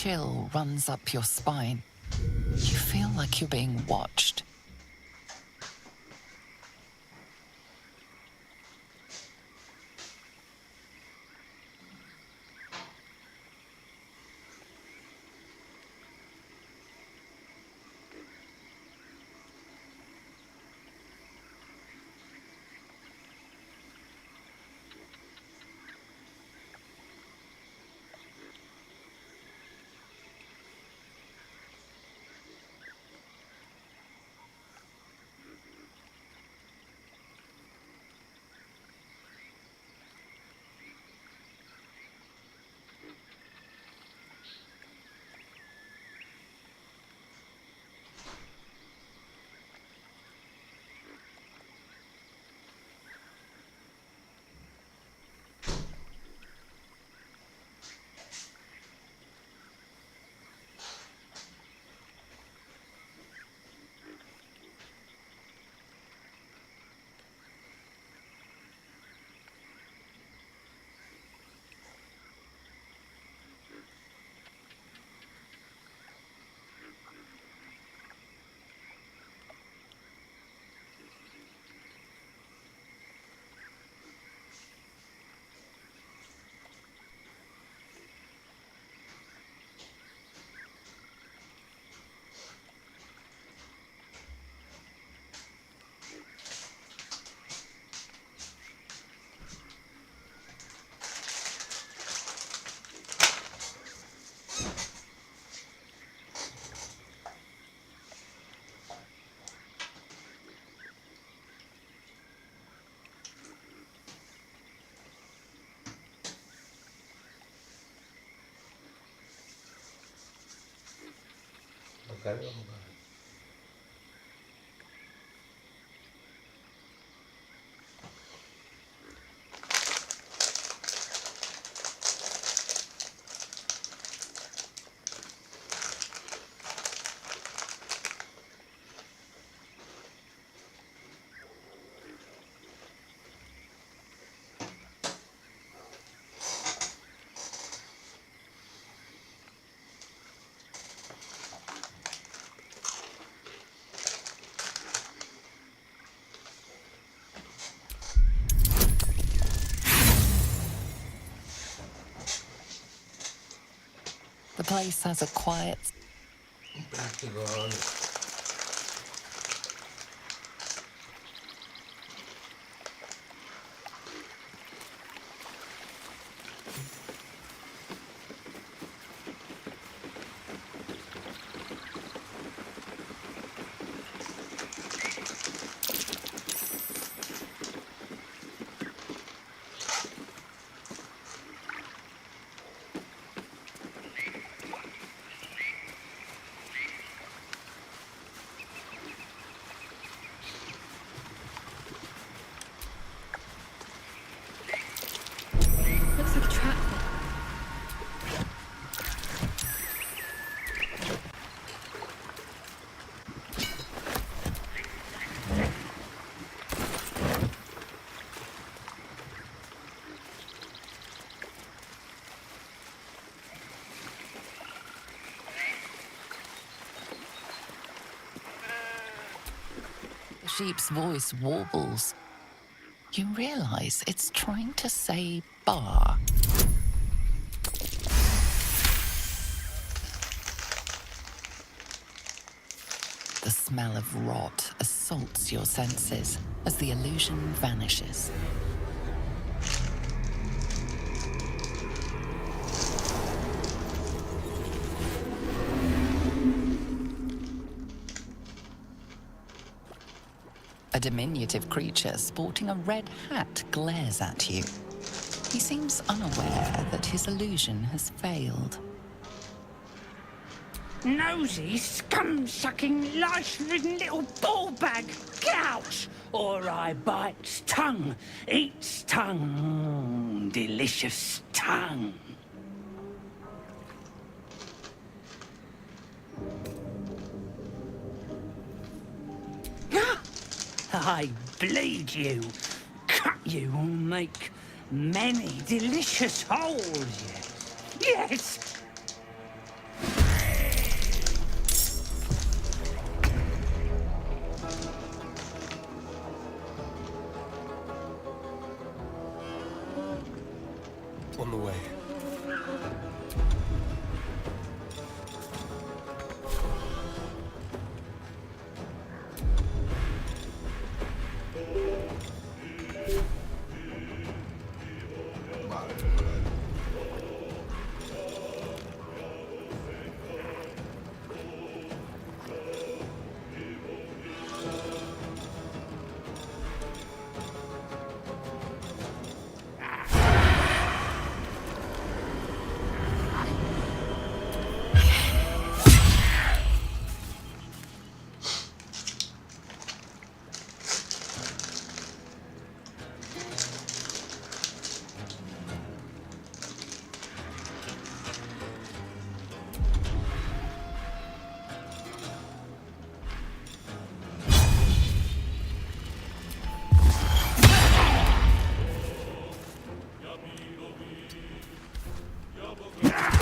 chill runs up your spine. You feel like you're being watched. The place has a quiet... Back to the Looks like a trap. The sheep's voice warbles. You realize it's trying to say bar. The smell of rot assaults your senses as the illusion vanishes. A diminutive creature sporting a red hat glares at you. He seems unaware that his illusion has failed. Nosy, scum-sucking, lice-ridden little ball-bag! Get out! Or I bites tongue, eats tongue, delicious tongue. I bleed you, cut you, and make many delicious holes, yes. Yes! the way.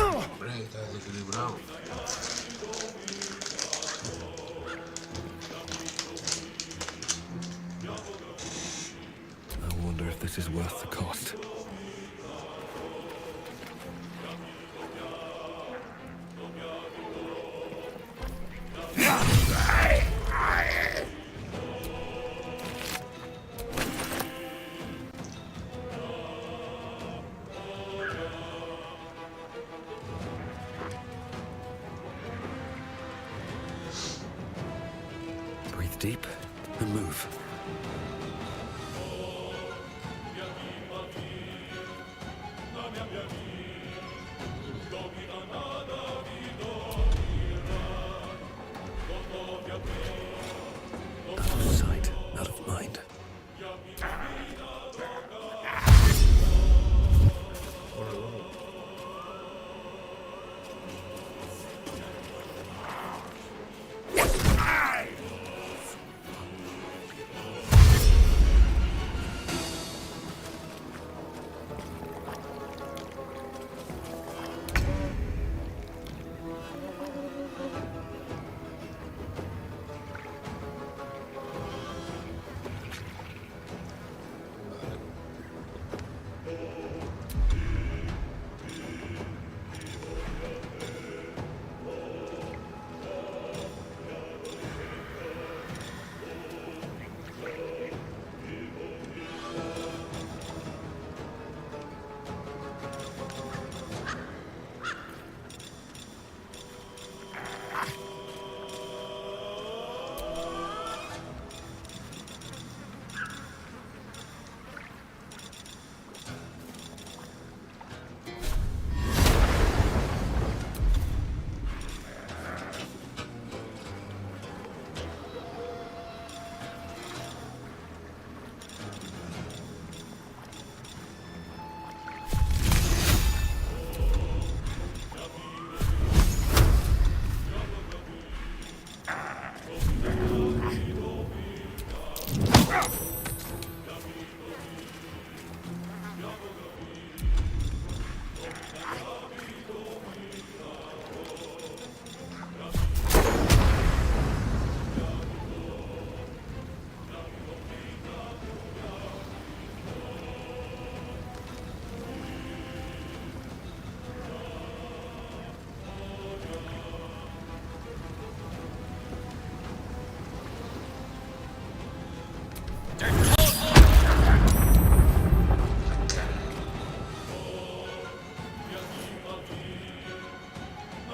Hombre, está desequilibrado. I wonder if this is worth the cost. Breathe deep and move. Out of sight, out of mind.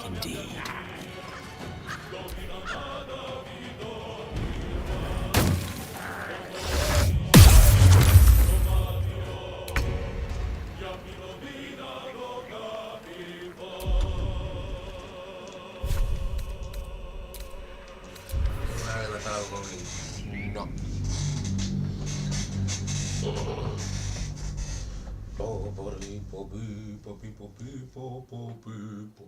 Indeed. Me ha matado con el... No. Po, pipo, pipo, pipo, pipo, pipo.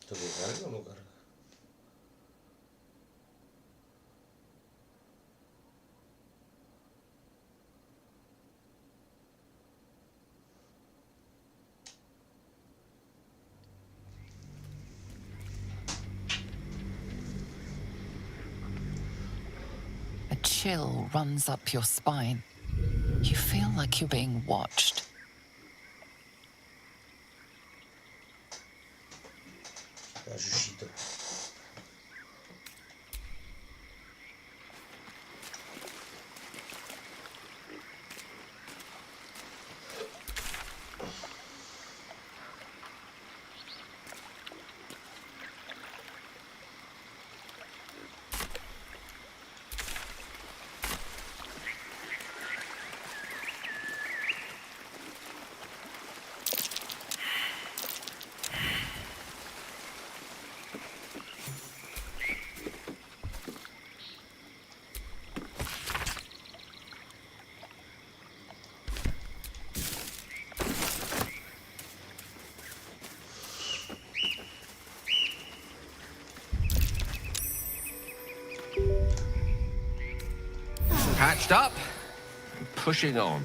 ¿Esto que carga o no carga? A chill runs up your spine. You feel like you're being watched. È uscito. Patched up, pushing on.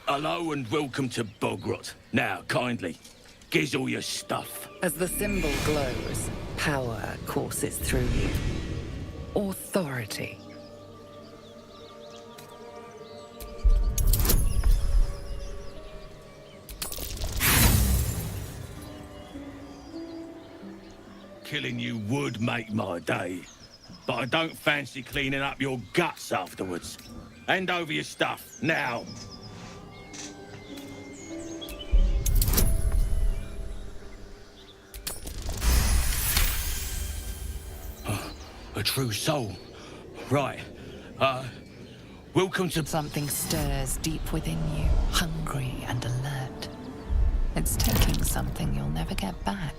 Hello and welcome to Bogrot. Now, kindly, gives all your stuff. As the symbol glows, power courses through you. Authority. Killing you would make my day, but I don't fancy cleaning up your guts afterwards. Hand over your stuff, now. A true soul. Right. Welcome to... Something stirs deep within you, hungry and alert. It's taking something you'll never get back.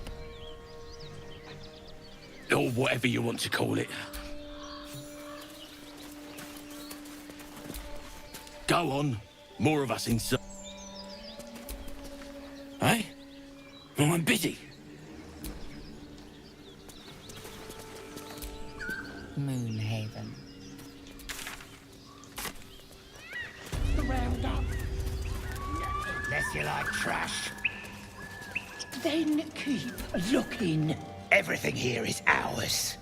Or whatever you want to call it. Go on. More of us inside. Hey? Well, I'm busy. Moonhaven. Round up. Unless you like trash. Then keep looking. Everything here is ours.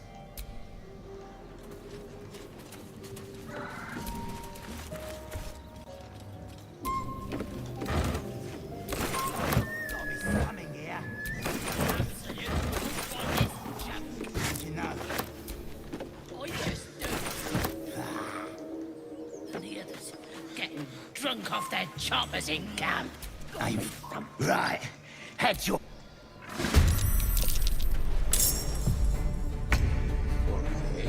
Gotta be something here. You know. And the others getting drunk off their choppers in camp. Right. Head your... Ok.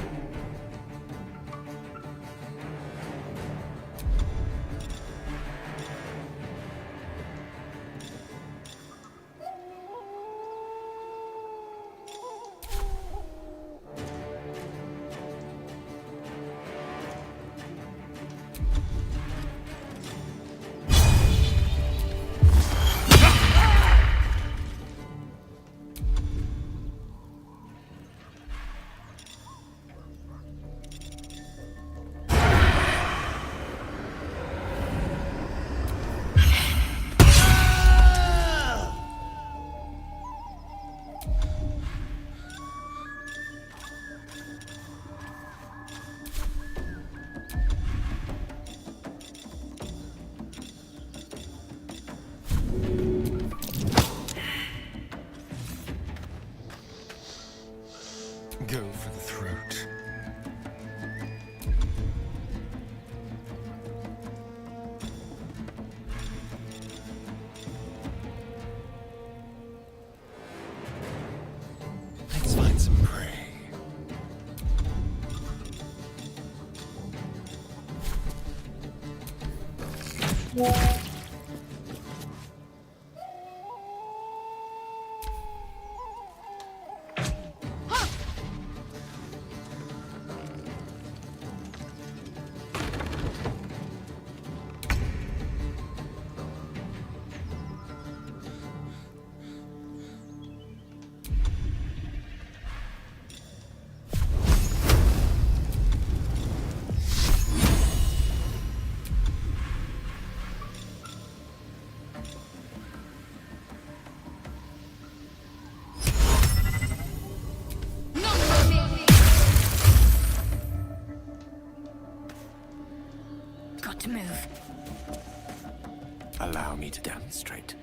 Go for the throat. Let's find some prey. Got to move. Allow me to demonstrate.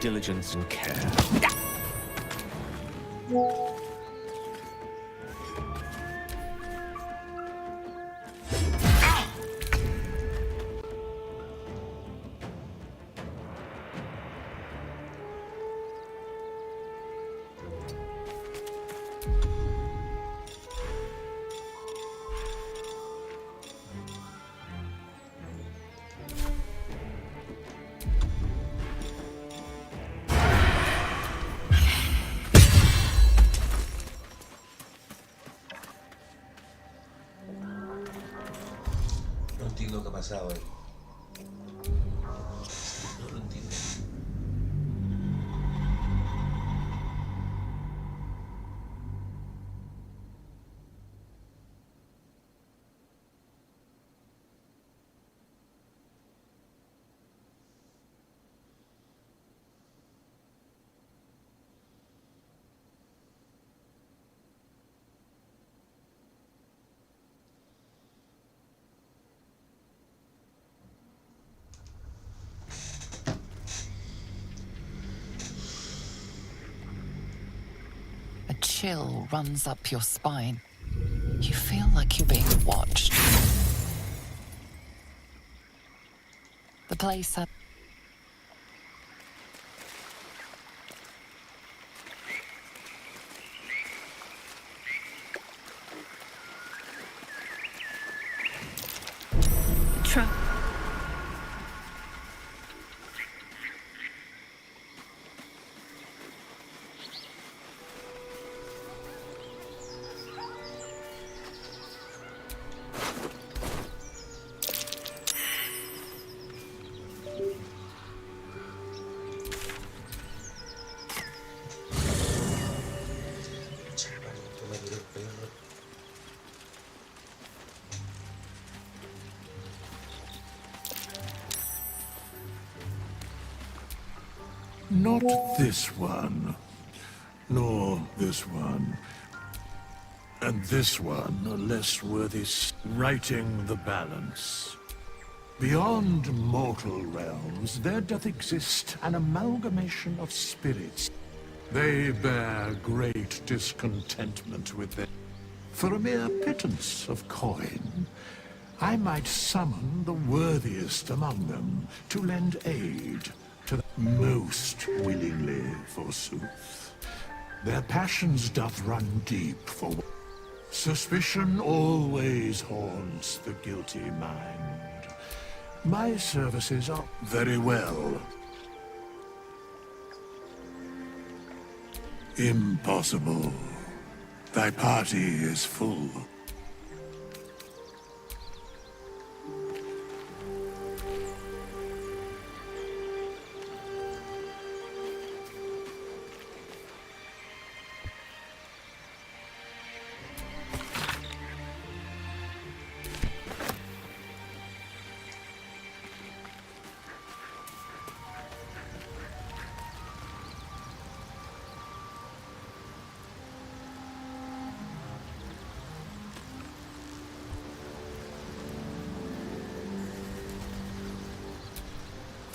Diligence and care. No entiendo qué ha pasado ahí. No lo entiendo. A chill runs up your spine. You feel like you're being watched. The place has Trump. Chaval, esto me tiró el perro. Not this one, nor this one. And this one are less worthy, righting the balance. Beyond mortal realms, there doth exist an amalgamation of spirits. They bear great discontentment with them. For a mere pittance of coin, I might summon the worthiest among them to lend aid to them most willingly, forsooth. Their passions doth run deep, for suspicion always haunts the guilty mind. My services are very well. Impossible. Thy party is full.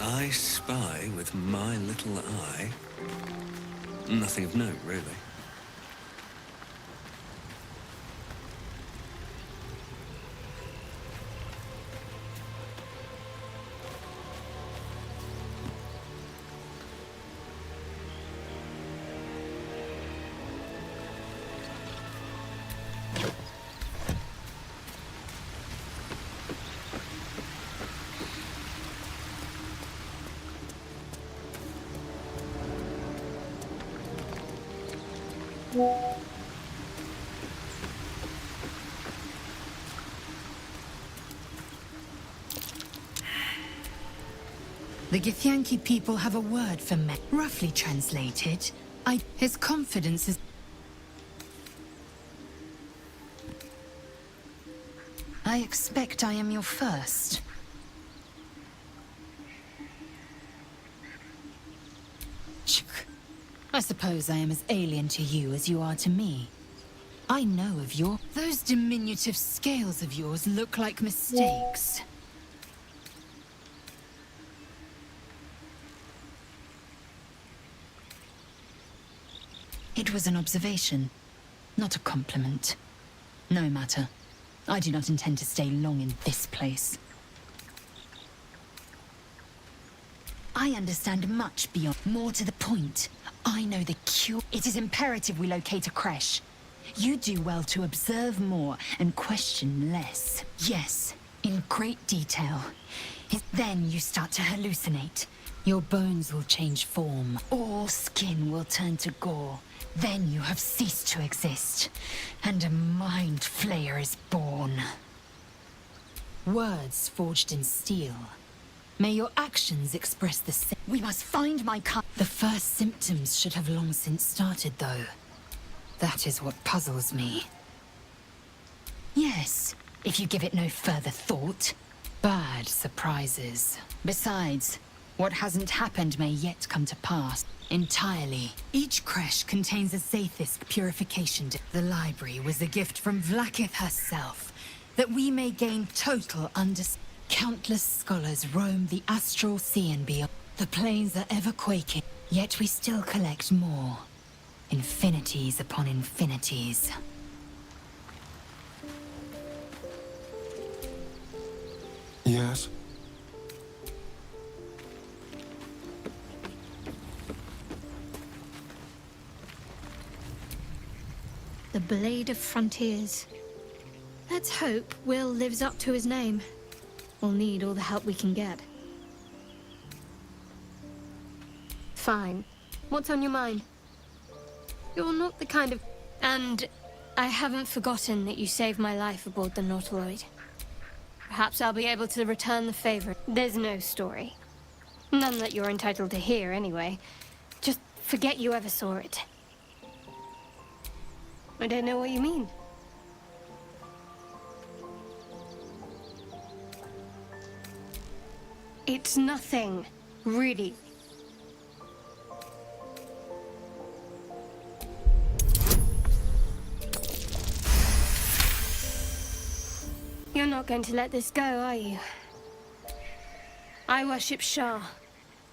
I spy with my little eye. Nothing of note, really. The Githyanki people have a word for me. Roughly translated, his confidence is... I expect I am your first. I suppose I am as alien to you as you are to me. I know of your... Those diminutive scales of yours look like mistakes. It was an observation, not a compliment. No matter. I do not intend to stay long in this place. I understand much beyond. More to the point, I know the cure. It is imperative we locate a creche. You do well to observe more and question less. Yes, in great detail. Then you start to hallucinate. Your bones will change form. All skin will turn to gore. Then you have ceased to exist, and a mind flayer is born. Words forged in steel. May your actions express the same. We must find my The first symptoms should have long since started, though. That is what puzzles me. Yes, if you give it no further thought. Bad surprises. Besides, what hasn't happened may yet come to pass. Entirely. Each creche contains a Zaithist purification. The library was a gift from Vlaakith herself, that we may gain total understanding. Countless scholars roam the astral sea and beyond. The planes are ever quaking, yet we still collect more. Infinities upon infinities. Yes? The Blade of Frontiers. Let's hope Will lives up to his name. We'll need all the help we can get. Fine. What's on your mind? You're not the kind of... And I haven't forgotten that you saved my life aboard the Nautiloid. Perhaps I'll be able to return the favor. There's no story. None that you're entitled to hear, anyway. Just forget you ever saw it. I don't know what you mean. It's nothing, really. You're not going to let this go, are you? I worship Shah,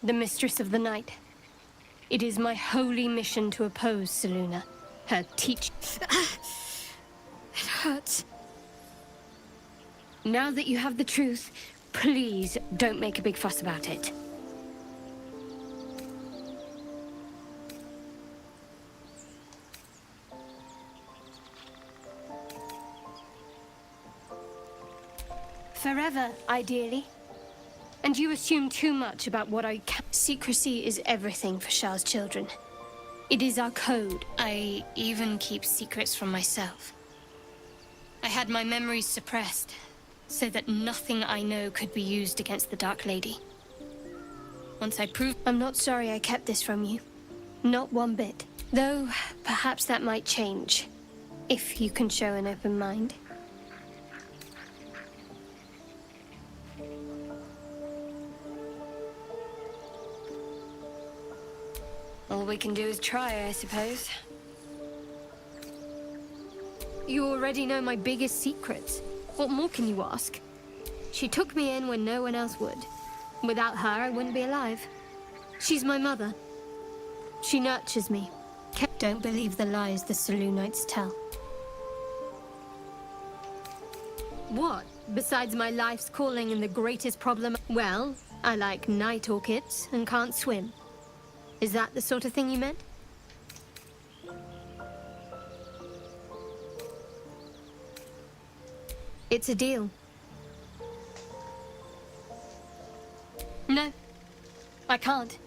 the Mistress of the Night. It is my holy mission to oppose Selûne, her teach. It hurts. Now that you have the truth, please don't make a big fuss about it. Forever, ideally. And you assume too much about what I can. Secrecy is everything for Shah's children. It is our code. I even keep secrets from myself. I had my memories suppressed, so that nothing I know could be used against the Dark Lady. Once I proved... I'm not sorry I kept this from you. Not one bit. Though, perhaps that might change. If you can show an open mind. All we can do is try, I suppose. You already know my biggest secrets. What more can you ask? She took me in when no one else would. Without her, I wouldn't be alive. She's my mother. She nurtures me. Don't believe the lies the Selûnites tell. What? Besides my life's calling and the greatest problem? Well, I like night orchids and can't swim. Is that the sort of thing you meant? It's a deal. No, I can't.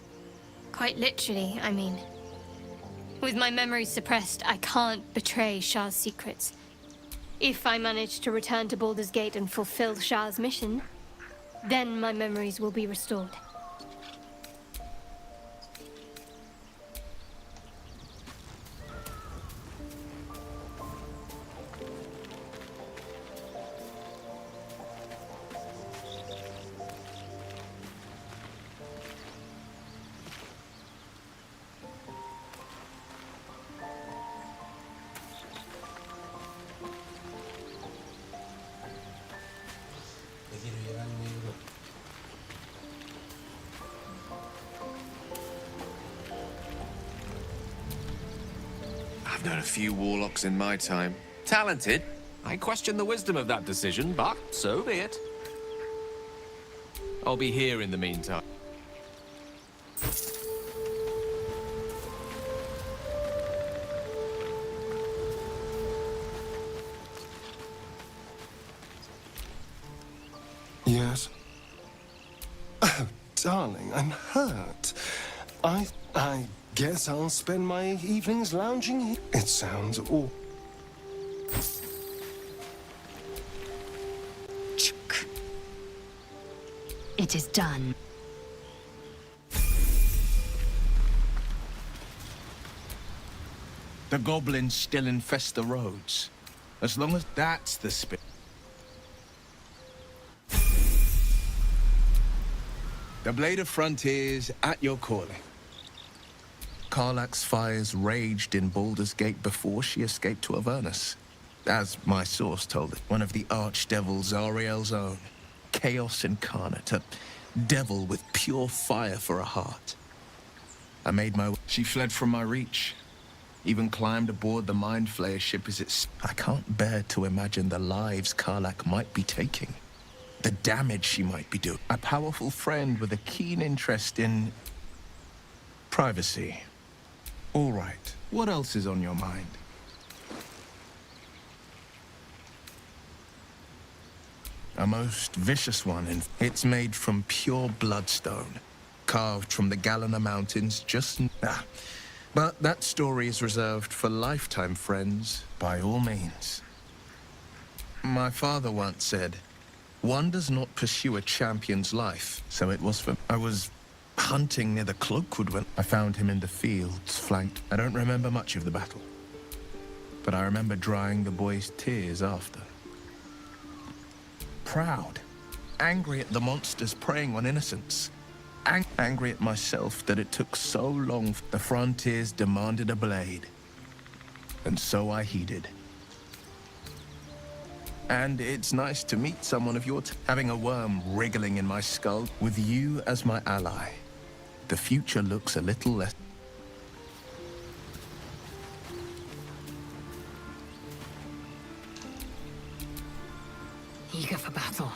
Quite literally, I mean. With my memories suppressed, I can't betray Shah's secrets. If I manage to return to Baldur's Gate and fulfill Shah's mission, then my memories will be restored. Me quiero llevar un libro. I've known a few warlocks in my time. Talented. I question the wisdom of that decision, but so be it. I'll be here in the meantime. Yes. Oh, darling, I'm hurt. I guess I'll spend my evenings lounging here. It sounds awful. It is done. The goblins still infest the roads. As long as that's the spirit. The Blade of Frontiers at your calling. Karlach's fires raged in Baldur's Gate before she escaped to Avernus. As my source told it, one of the archdevils Ariel's own. Chaos incarnate, a devil with pure fire for a heart. I made my way. She fled from my reach. Even climbed aboard the Mind Flayer ship as it's... I can't bear to imagine the lives Karlach might be taking. The damage she might be doing. A powerful friend with a keen interest in... privacy. All right, what else is on your mind? A most vicious one, and it's made from pure bloodstone. Carved from the Galena Mountains, But that story is reserved for lifetime friends, by all means. My father once said, one does not pursue a champion's life, so it was for... I was hunting near the Cloakwood when I found him in the fields, flanked. I don't remember much of the battle, but I remember drying the boy's tears after. Proud, angry at the monsters preying on innocents. Angry at myself that it took so long. The frontiers demanded a blade, and so I heeded. And it's nice to meet someone of your having a worm wriggling in my skull. With you as my ally, the future looks a little less... Eager for battle.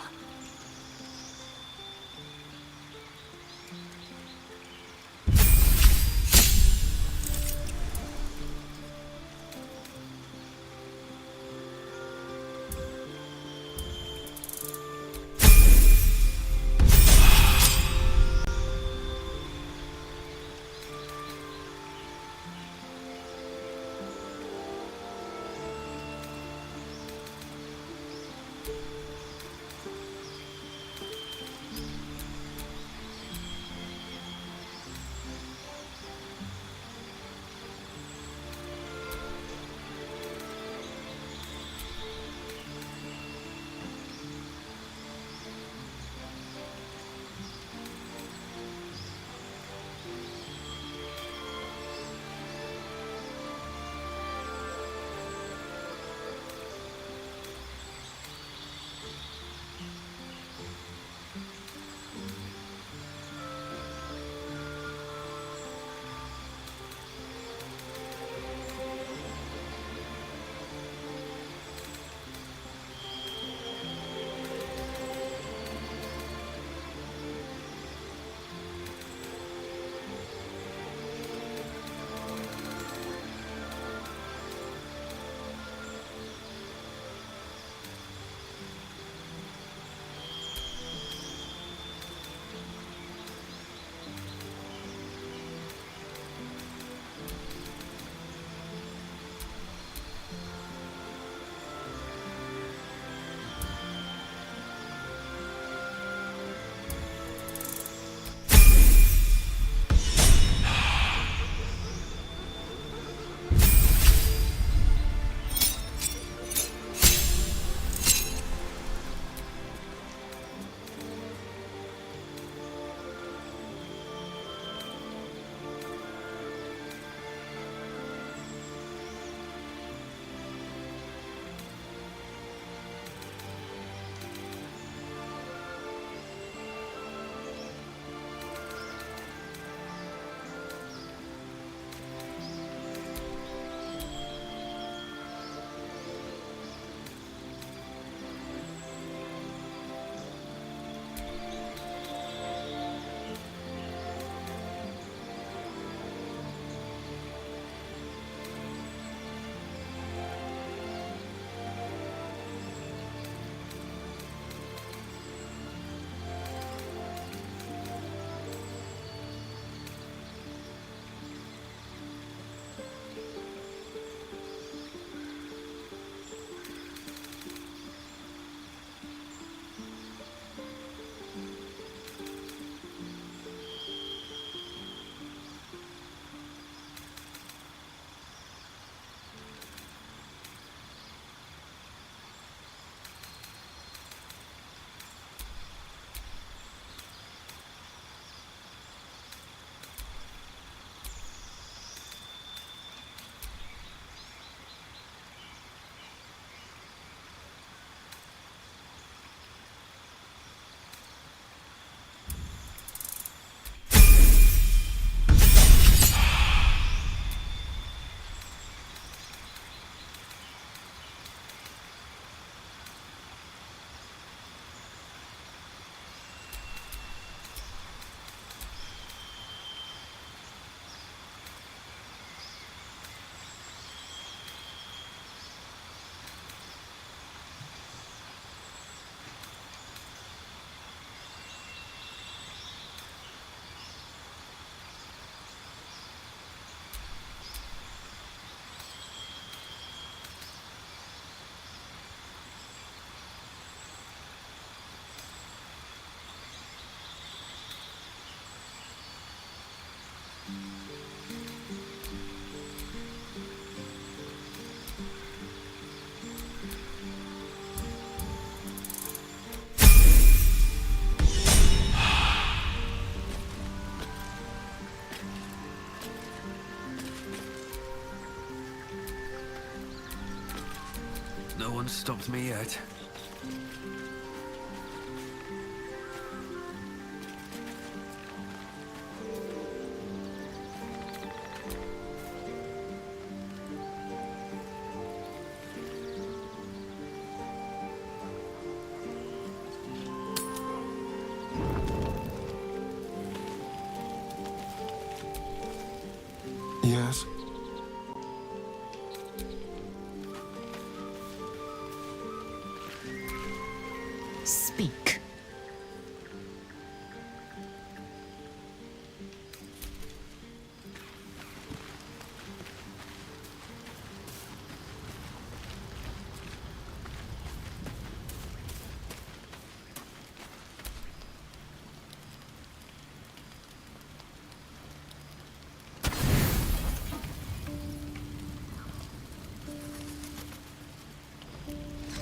one's stopped me yet. Yes? Speak.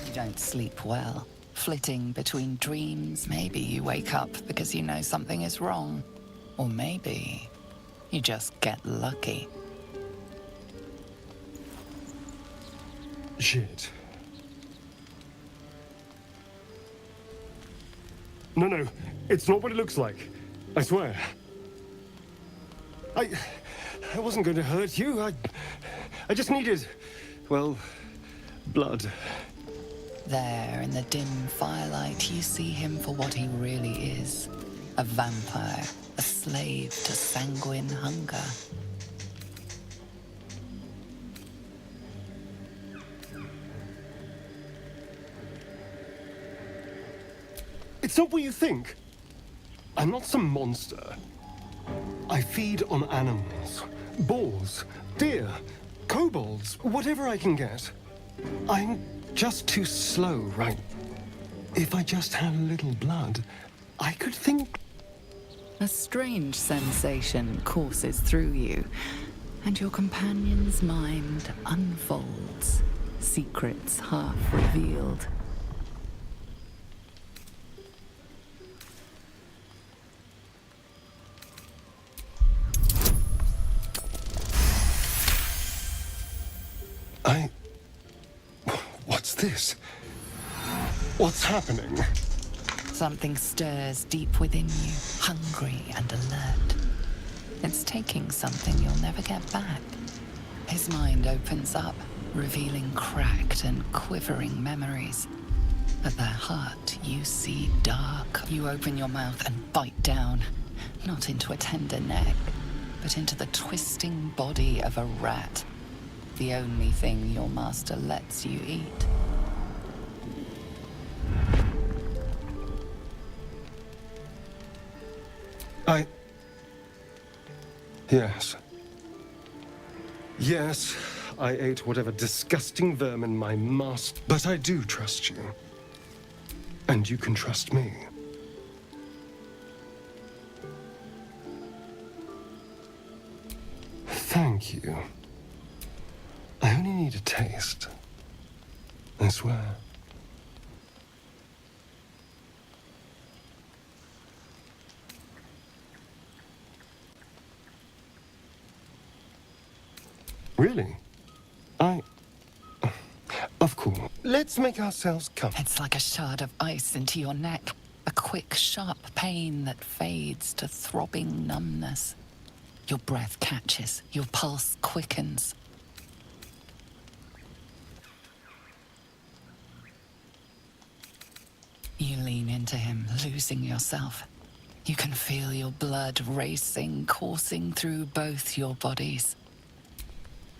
You don't sleep well. Flitting between dreams, maybe you wake up because you know something is wrong. Or maybe you just get lucky. Shit. No, it's not what it looks like. I swear. I wasn't going to hurt you. I just needed, well, blood. There, in the dim firelight, you see him for what he really is. A vampire, a slave to sanguine hunger. It's not what you think. I'm not some monster. I feed on animals. Boars, deer, kobolds, whatever I can get. I'm just too slow, right? If I just had a little blood, I could think... A strange sensation courses through you, and your companion's mind unfolds, secrets half revealed. What's this? What's happening? Something stirs deep within you, hungry and alert. It's taking something you'll never get back. His mind opens up, revealing cracked and quivering memories. At their heart, you see dark. You open your mouth and bite down, not into a tender neck, but into the twisting body of a rat. The only thing your master lets you eat. Yes. Yes, I ate whatever disgusting vermin my master... But I do trust you. And you can trust me. Thank you. I only need a taste. I swear. Really? Of course. Let's make ourselves comfortable. It's like a shard of ice into your neck. A quick, sharp pain that fades to throbbing numbness. Your breath catches. Your pulse quickens. You lean into him, losing yourself. You can feel your blood racing, coursing through both your bodies.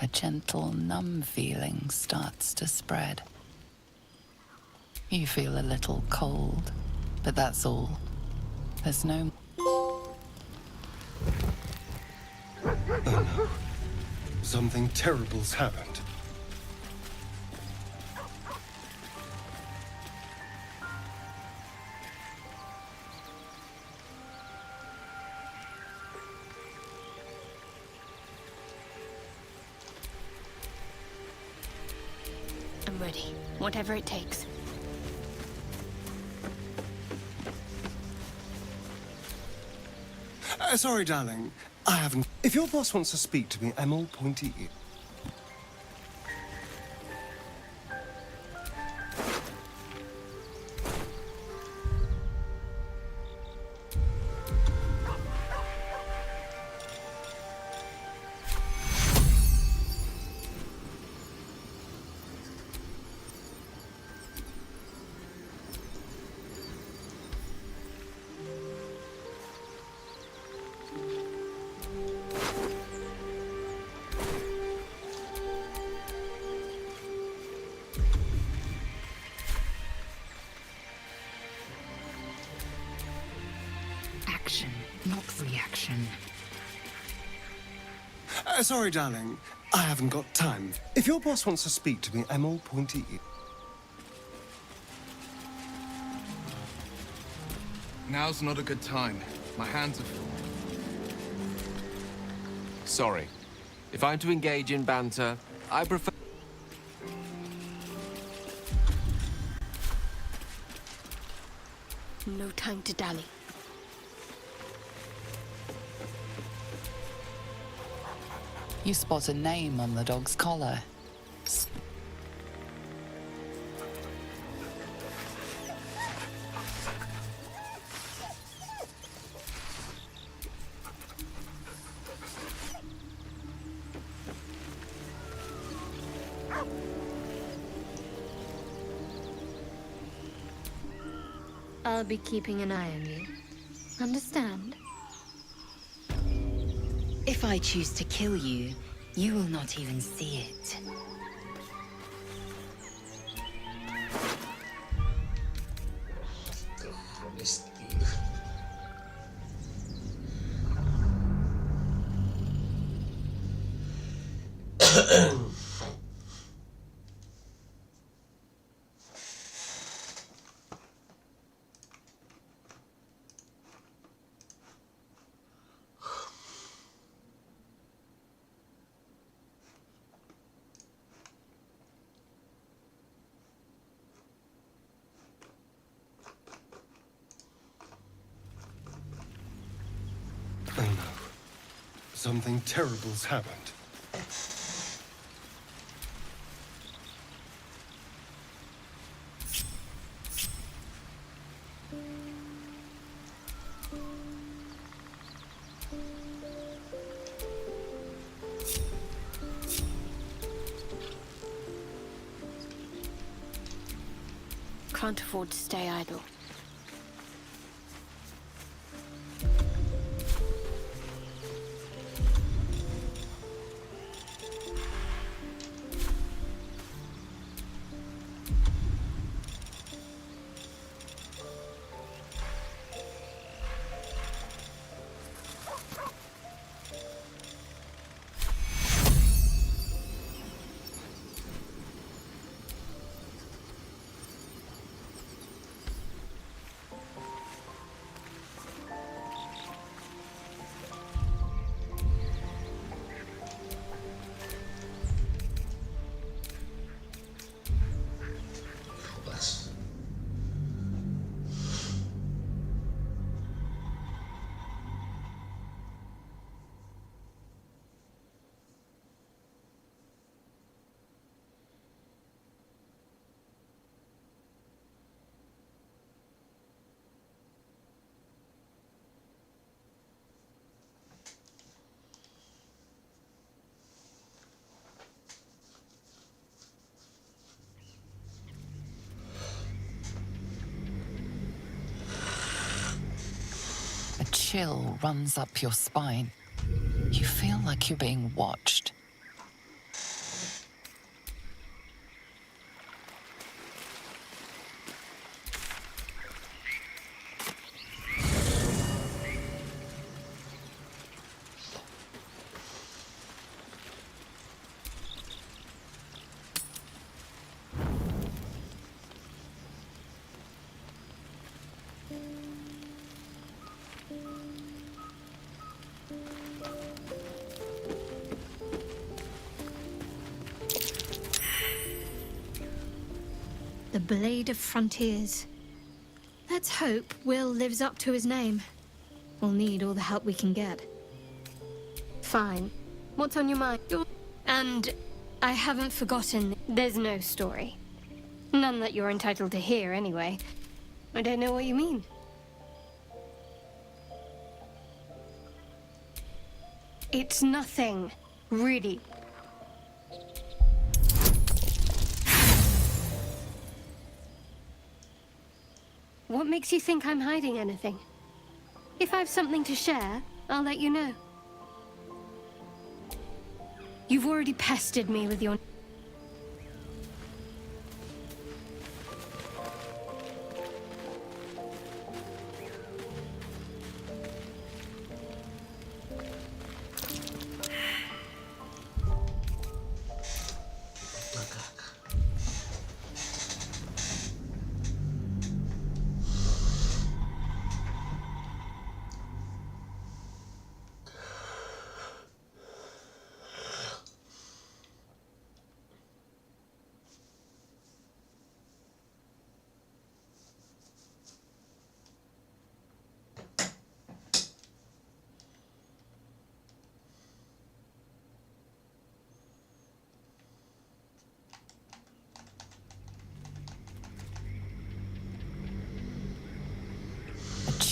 A gentle, numb feeling starts to spread. You feel a little cold, but that's all. There's no... Oh no. Something terrible's happened. I'm ready. Whatever it takes. Sorry, darling. I haven't... If your boss wants to speak to me, I'm all pointy ear. action, not reaction. Sorry, darling. I haven't got time. If your boss wants to speak to me, I'm all pointy eared. Now's not a good time. My hands are full. Sorry. If I'm to engage in banter, I prefer... No time to dally. You spot a name on the dog's collar. I'll be keeping an eye on you. Understand? If I choose to kill you, you will not even see it. Oh no. Something terrible's happened. Can't afford to stay idle. A chill runs up your spine. You feel like you're being watched. The Blade of Frontiers. Let's hope Will lives up to his name. We'll need all the help we can get. Fine. What's on your mind? And I haven't forgotten, there's no story. None that you're entitled to hear, anyway. I don't know what you mean. It's nothing, really. What makes you think I'm hiding anything? If I have something to share, I'll let you know. You've already pestered me with your...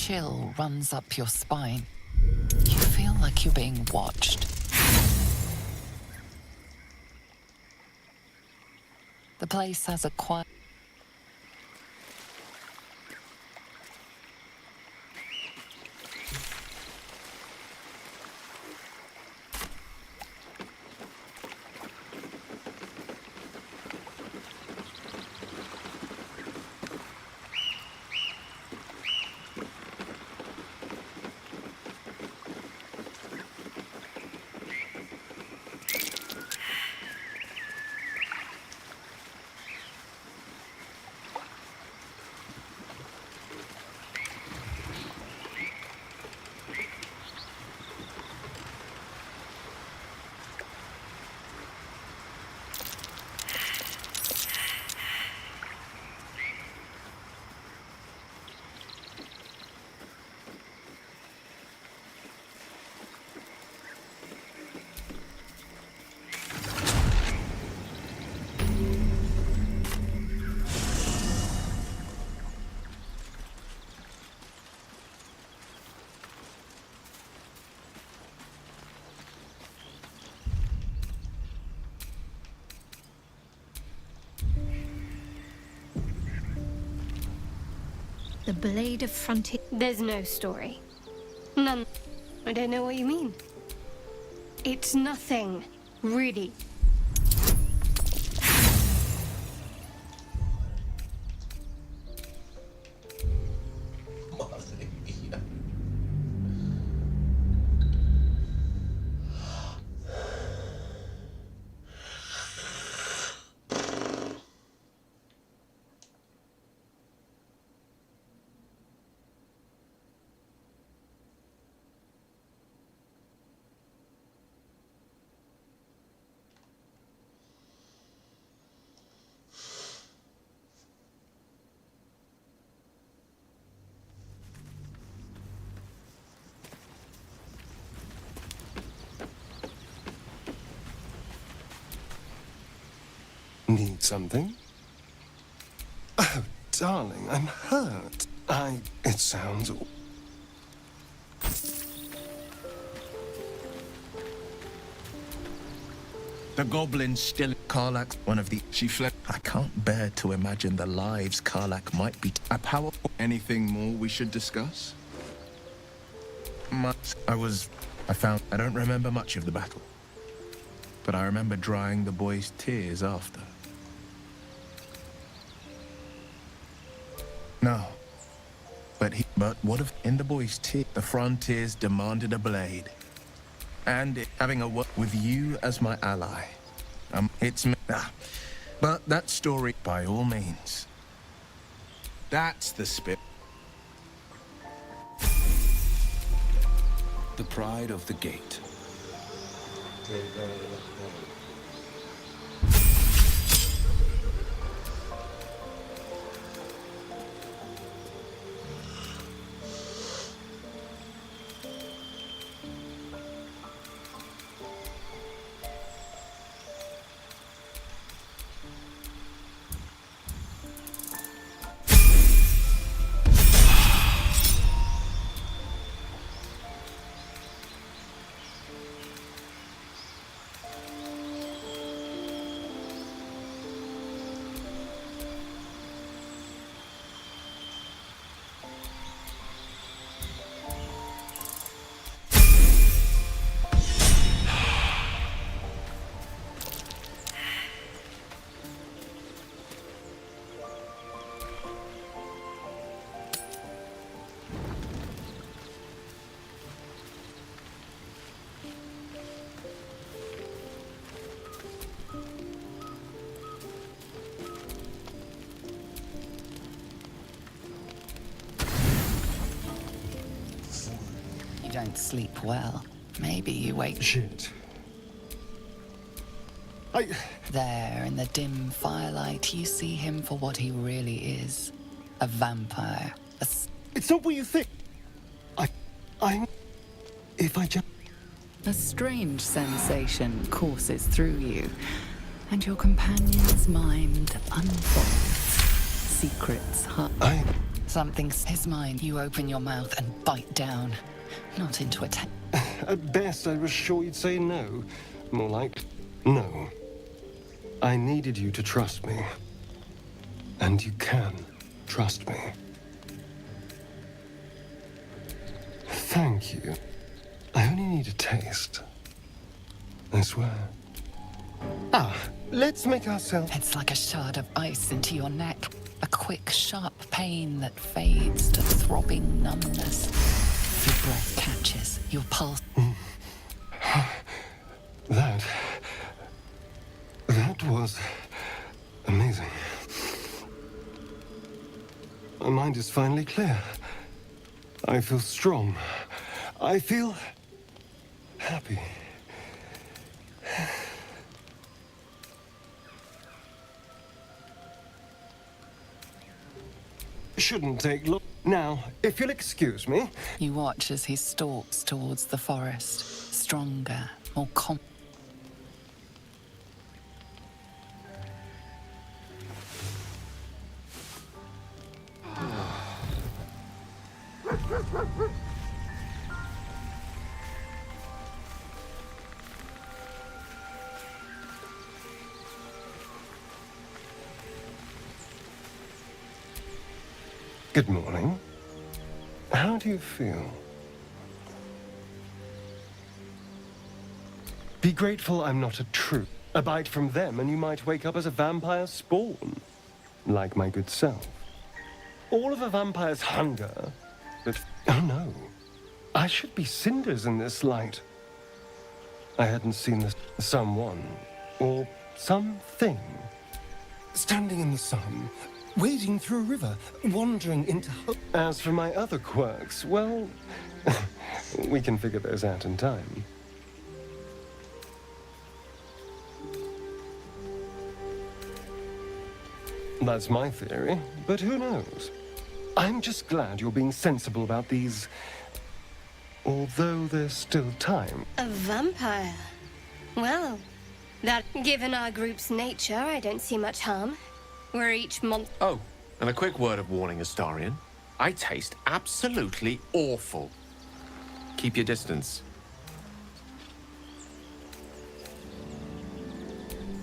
chill runs up your spine. You feel like you're being watched. The place has a quiet... The Blade of Frontier. There's no story. None. I don't know what you mean. It's nothing, really. Madre mía. Need something? Oh, darling, I'm hurt. It sounds... The goblin's still... Karlach, one of the... She fled... I can't bear to imagine the lives Karlach might be... A power... Anything more we should discuss? I found... I don't remember much of the battle. But I remember drying the boy's tears after. No. But what if in the boy's tears, the frontiers demanded a blade? And having a work with you as my ally. It's me. But that story, by all means. That's the spirit. The pride of the gate. You don't sleep well. Maybe you wake... Shit. There, in the dim firelight, you see him for what he really is. A vampire. It's not what you think. If I just... A strange sensation courses through you, and your companion's mind unfolds. Secrets hide. Something's his mind. You open your mouth and bite down, not into a At best, I was sure you'd say no. More like, no. I needed you to trust me. And you can trust me. Thank you. I only need a taste. I swear. Ah, let's make ourselves... It's like a shard of ice into your neck. A quick, sharp pain that fades to throbbing numbness. Your breath catches, your pulse. That was amazing. My mind is finally clear. I feel strong. I feel happy. Shouldn't take long. Now, if you'll excuse me. You watch as he stalks towards the forest, stronger, more confident. Good morning. How do you feel? Be grateful I'm not a troop. A bite from them and you might wake up as a vampire spawn. Like my good self. All of a vampire's hunger, but... Oh no. I should be cinders in this light. I hadn't seen this someone, or something, standing in the sun, wading through a river, wandering into hope. As for my other quirks, well, we can figure those out in time. That's my theory, but who knows? I'm just glad you're being sensible about these, although there's still time. A vampire? Well, that given our group's nature, I don't see much harm. We're each month. Oh, and a quick word of warning, Astarion. I taste absolutely awful. Keep your distance.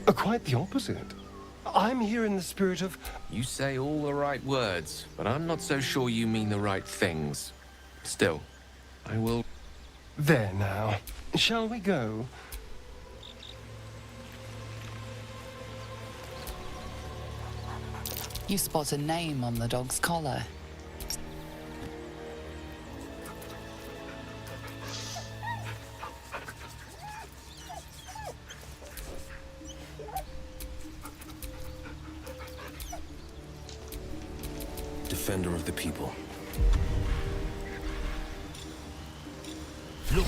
Quite the opposite. I'm here in the spirit of... You say all the right words, but I'm not so sure you mean the right things. Still, I will... There now. Shall we go? You spot a name on the dog's collar. Defender of the people. Look,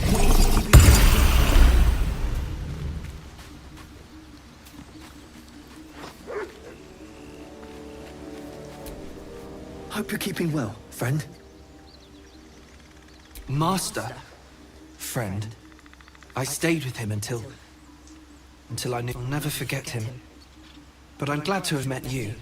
Hope you're keeping well, friend. Master. Friend. I stayed with him until I knew I'll never forget him. But I'm glad to have met you.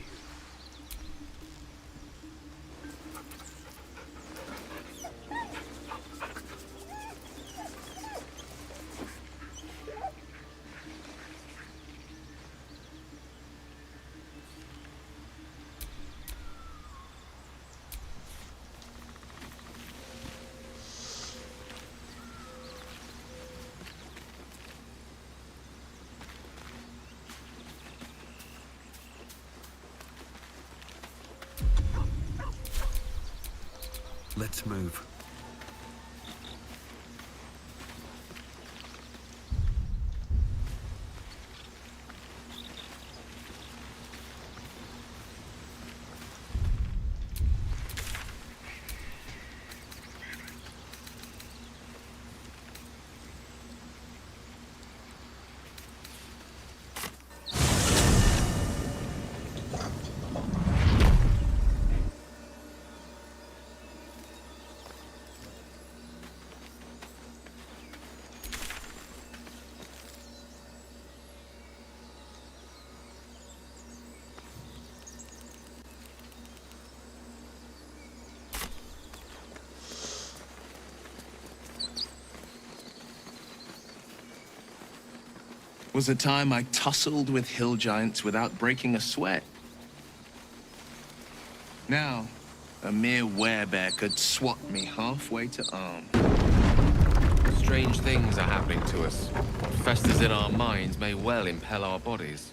let's move. Was a time I tussled with hill giants without breaking a sweat. Now, a mere werebear could swat me halfway to arm. Strange things are happening to us. What festers in our minds may well impel our bodies.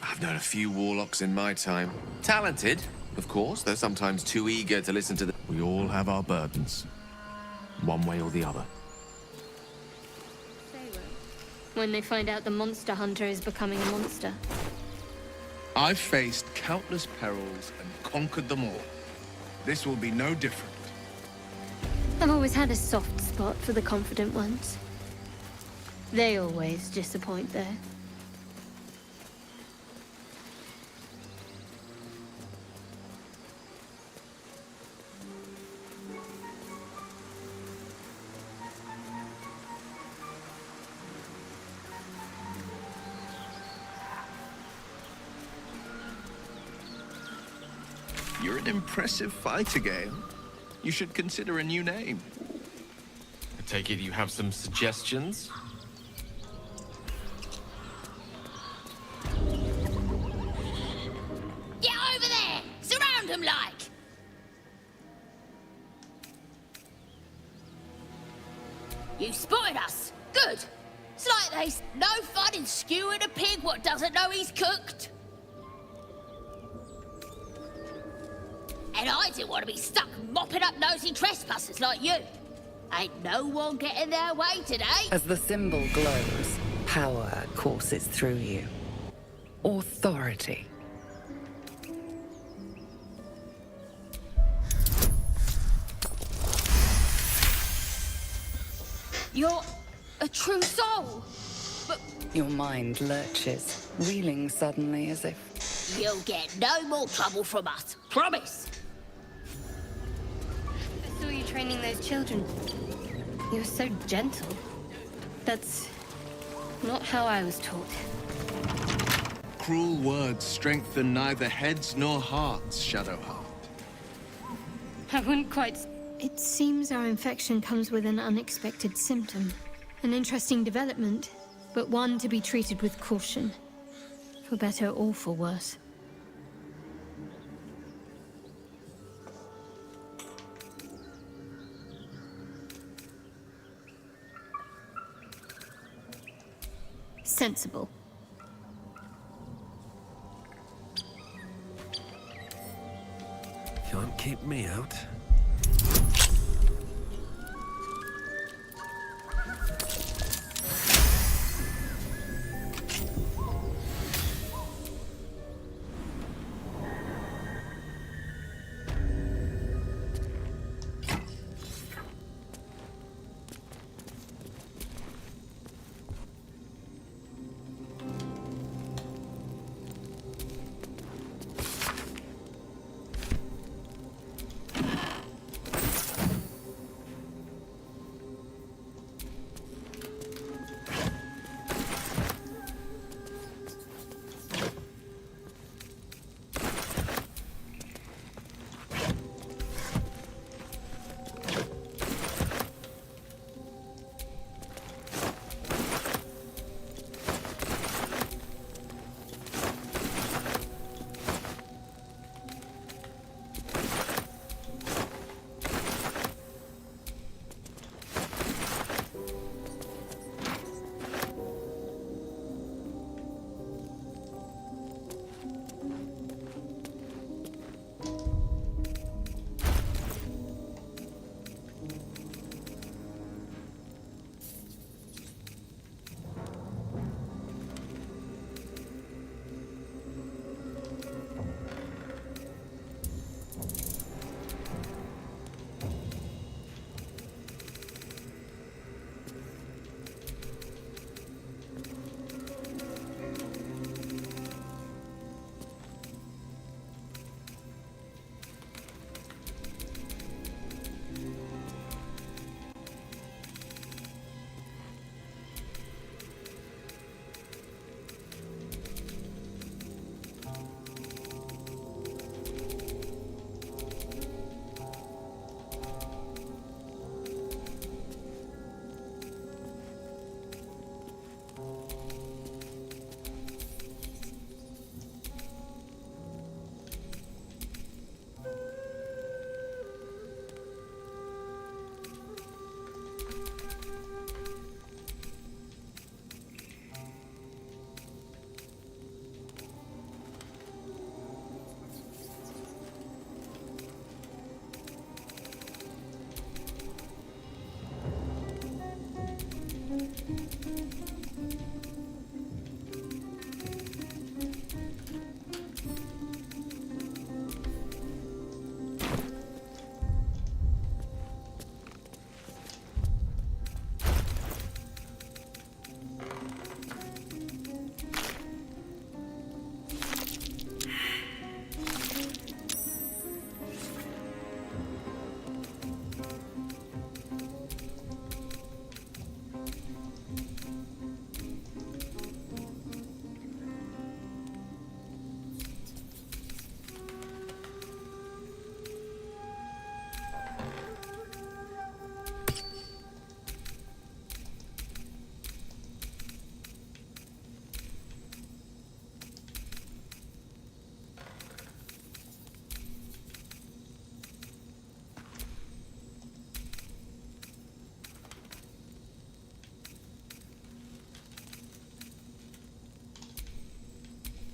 I've known a few warlocks in my time. Talented, of course. They're sometimes too eager to listen to the... We all have our burdens, one way or the other. When they find out the monster hunter is becoming a monster. I've faced countless perils and conquered them all. This will be no different. I've always had a soft spot for the confident ones. They always disappoint there. You're an impressive fighter, Gale. You should consider a new name. I take it you have some suggestions? Get over there! Surround them like! You spotted us. Good. It's like there's no fun in skewing a pig what doesn't know he's cooked. And I didn't want to be stuck mopping up nosy trespassers like you. Ain't no one getting their way today. As the symbol glows, power courses through you. Authority. You're a true soul. But Your mind lurches, reeling suddenly as if... you'll get no more trouble from us. Promise. I saw you training those children. You were so gentle. That's not how I was taught. Cruel words strengthen neither heads nor hearts, Shadowheart. I wouldn't quite... It seems our infection comes with an unexpected symptom. An interesting development, but one to be treated with caution. For better or for worse. Sensible. Can't keep me out.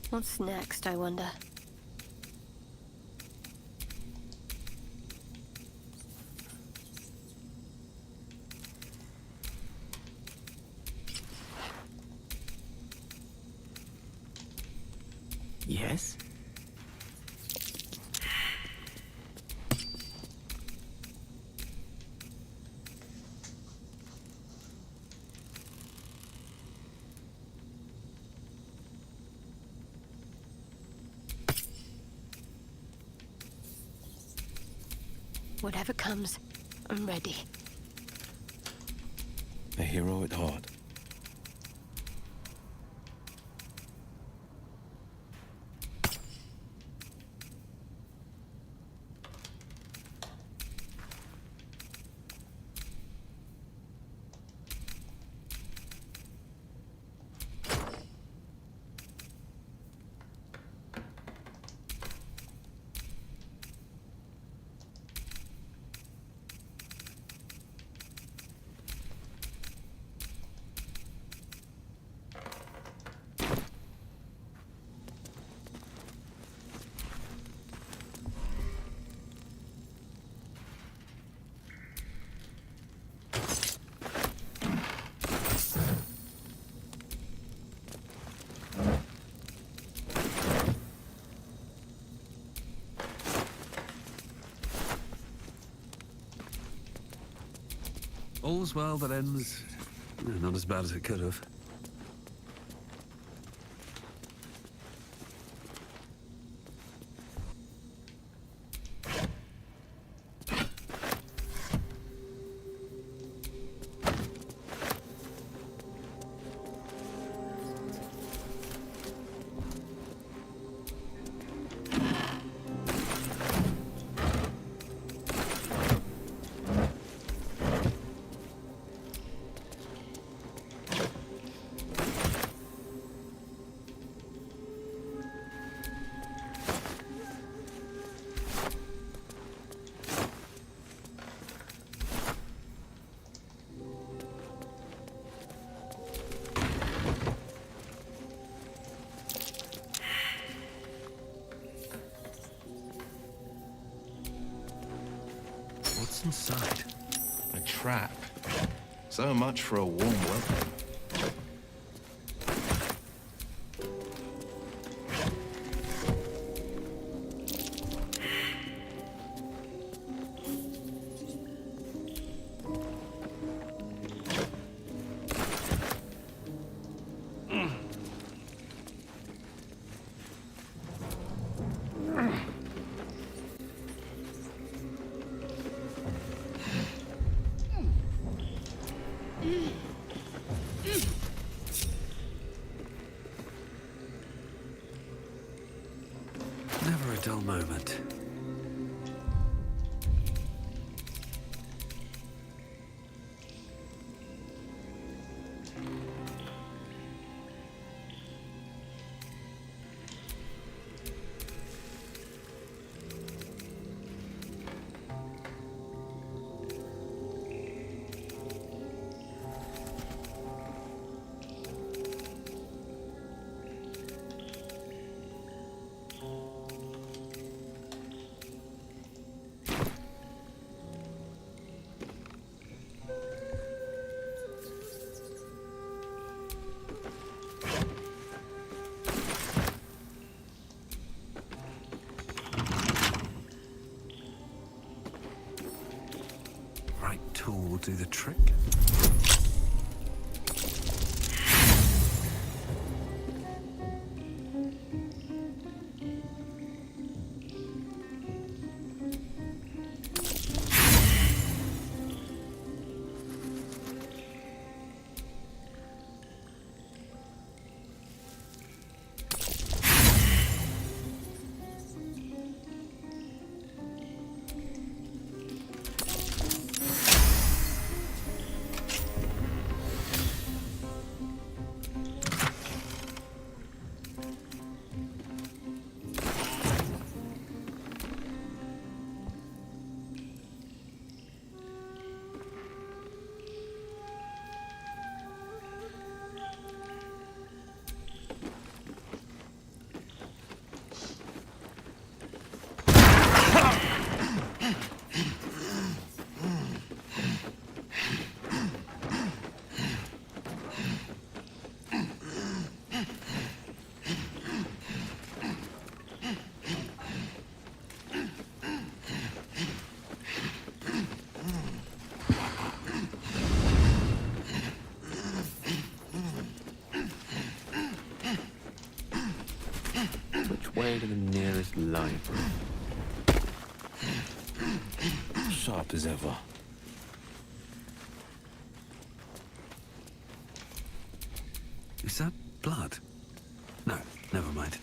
What's next, I wonder? Yes? Whatever comes, I'm ready. A hero at heart. All's well that ends not as bad as it could have. What's inside? A trap. So much for a warm welcome. Never a dull moment. Right tool will do the trick. way to the nearest library. Sharp as ever. Is that blood? No, never mind.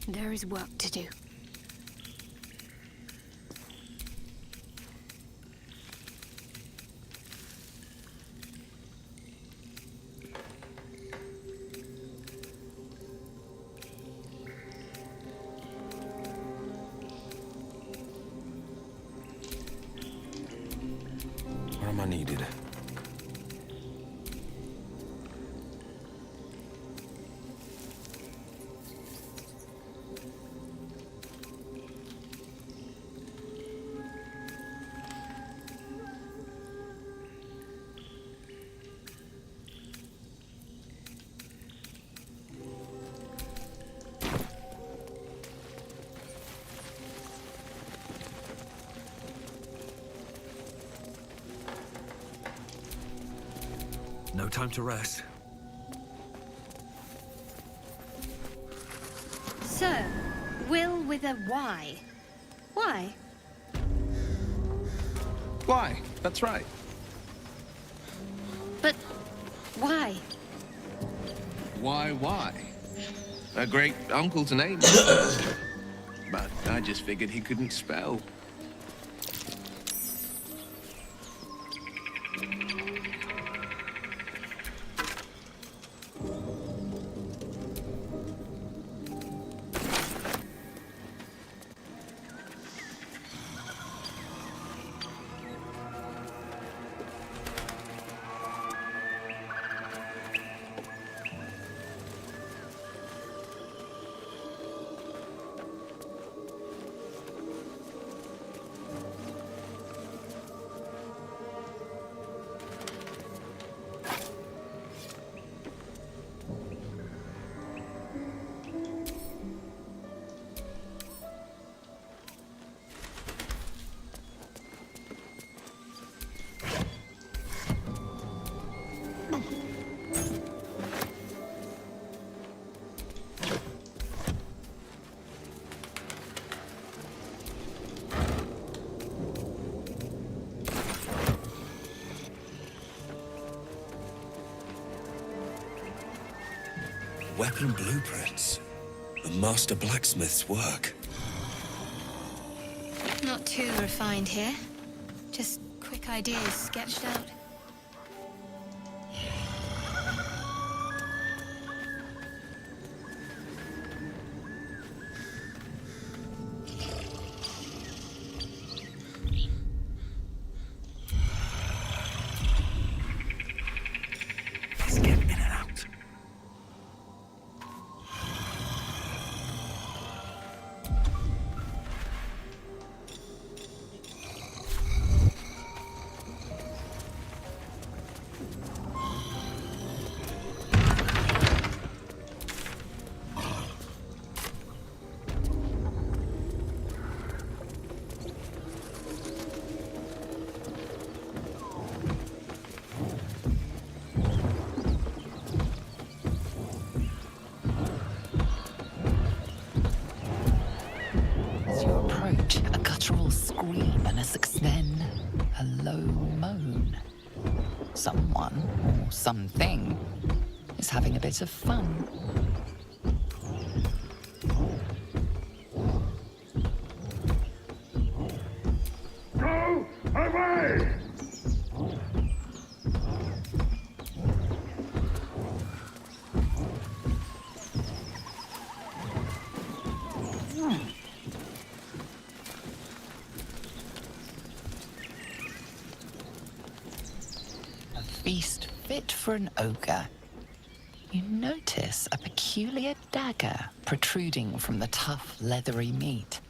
There is work to do. Where am I needed? No time to rest. So, Will with a Y. Why? Why? That's right. But why? Why? A great uncle's name. But I just figured he couldn't spell. Weapon blueprints. A master blacksmith's work. Not too refined here. Just quick ideas sketched out. Let's get in and out. asks then a low moan. Someone, or something, is having a bit of fun. Go away! A feast fit for an ogre. You notice a peculiar dagger protruding from the tough, leathery meat.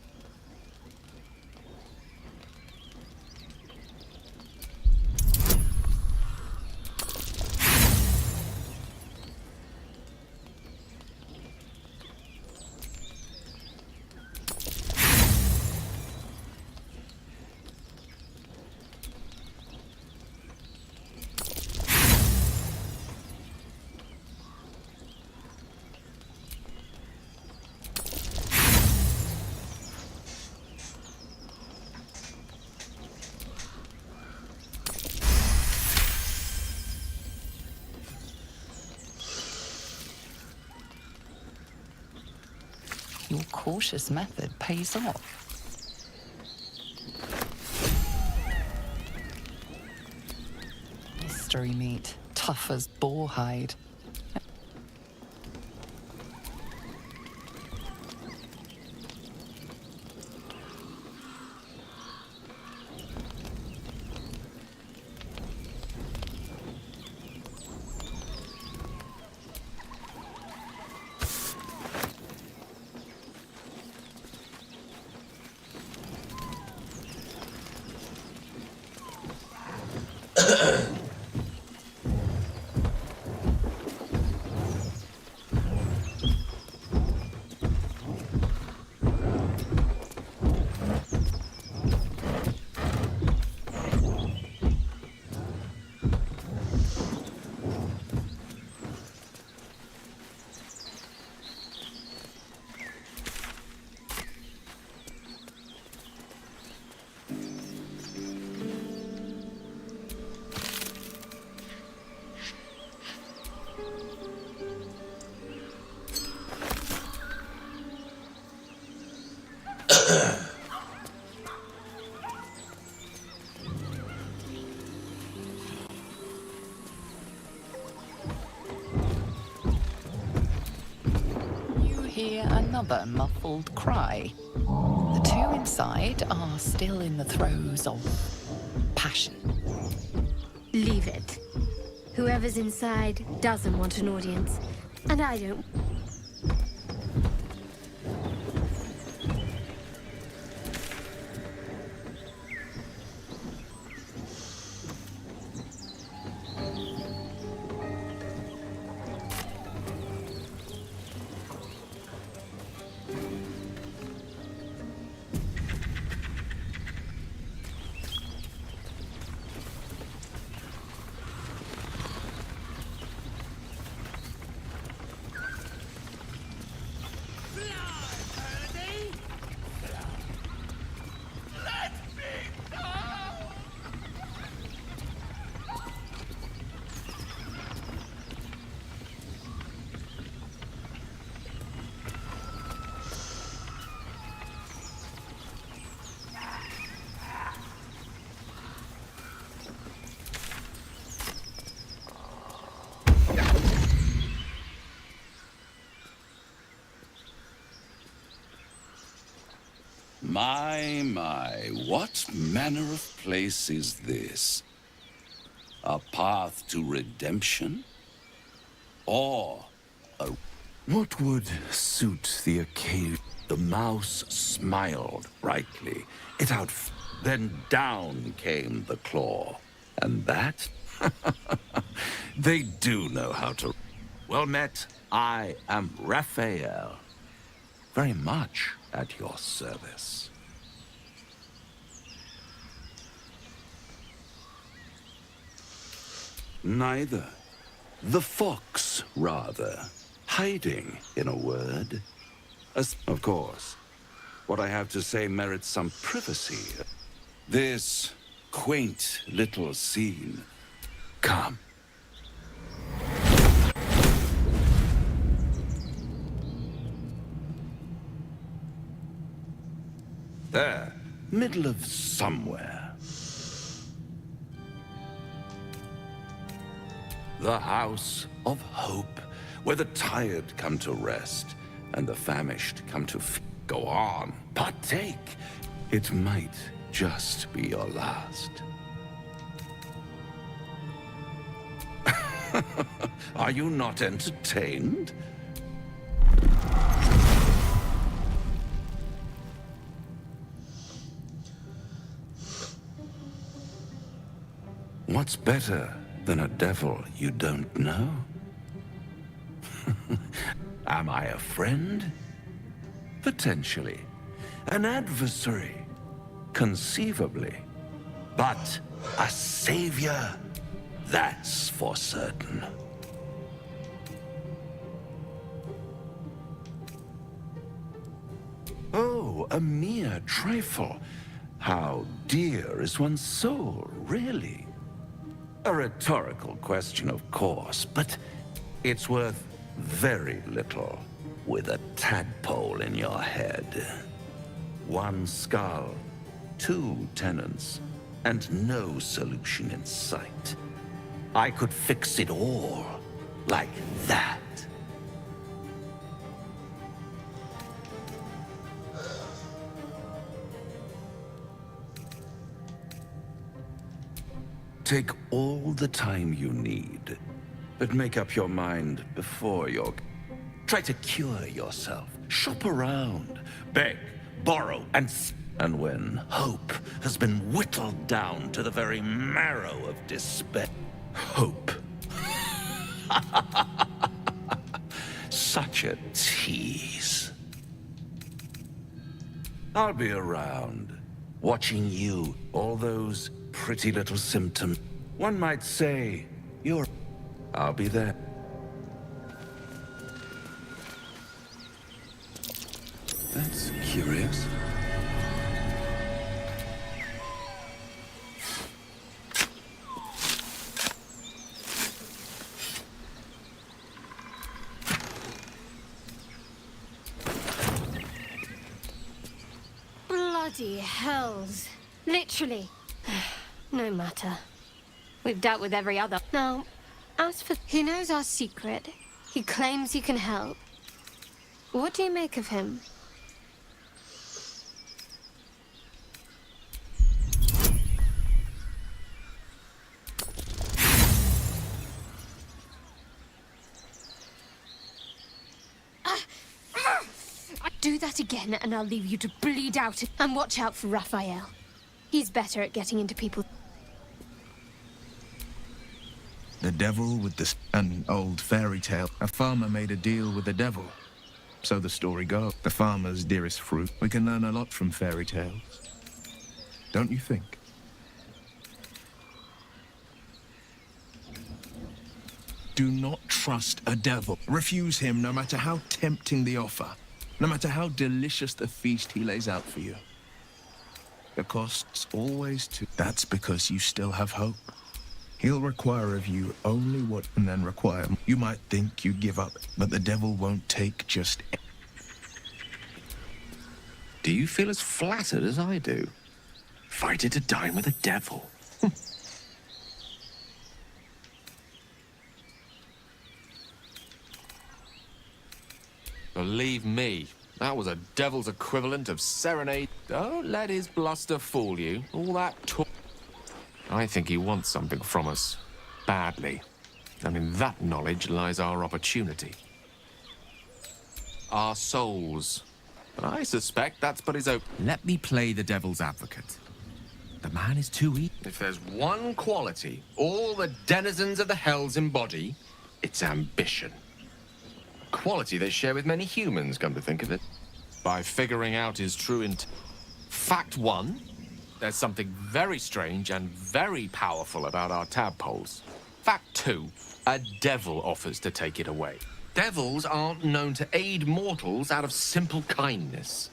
Your cautious method pays off. Mystery meat, tough as boar hide. You hear another muffled cry. The two inside are still in the throes of passion. Leave it. Whoever's inside doesn't want an audience, and I don't. My, what manner of place is this? A path to redemption? Or a... What would suit the occasion? The mouse smiled brightly. It out... Then down came the claw. And that? They do know how to... Well met, I am Raphael. Very much at your service. Neither. The fox, rather. Hiding, in a word. Of course, what I have to say merits some privacy. This quaint little scene. Come. There, middle of somewhere. The House of Hope, where the tired come to rest and the famished come to go on, partake. It might just be your last. Are you not entertained? What's better than a devil you don't know? Am I a friend? Potentially. An adversary? Conceivably. But a savior? That's for certain. Oh, a mere trifle. How dear is one's soul, really? A rhetorical question, of course, but it's worth very little with a tadpole in your head. One skull, two tenants, and no solution in sight. I could fix it all like that. Take all the time you need, but make up your mind before you're... Try to cure yourself. Shop around. Beg, borrow, and when hope has been whittled down to the very marrow of despair... Hope. Such a tease. I'll be around, watching you, all those pretty little symptoms. One might say, I'll be there. That's curious. Bloody hells. Literally. No matter. We've dealt with every other. Now, as for... He knows our secret. He claims he can help. What do you make of him? Do that again and I'll leave you to bleed out. And watch out for Raphael. He's better at getting into people. The devil with an old fairy tale. A farmer made a deal with the devil. So the story goes. The farmer's dearest fruit. We can learn a lot from fairy tales. Don't you think? Do not trust a devil. Refuse him no matter how tempting the offer. No matter how delicious the feast he lays out for you. The cost's always too... That's because you still have hope. He'll require of you only what and then require. You might think you'd give up, but the devil won't take just... Do you feel as flattered as I do? Fighting to dine with a devil. Believe me, that was a devil's equivalent of serenade. Don't let his bluster fool you. All that talk. I think he wants something from us. Badly. And in that knowledge lies our opportunity. Our souls. But I suspect that's but his own... Let me play the devil's advocate. The man is too weak. If there's one quality all the denizens of the hells embody, it's ambition. A quality they share with many humans, come to think of it. By figuring out his true intent. Fact one, there's something very strange and very powerful about our tadpoles. Fact two, a devil offers to take it away. Devils aren't known to aid mortals out of simple kindness.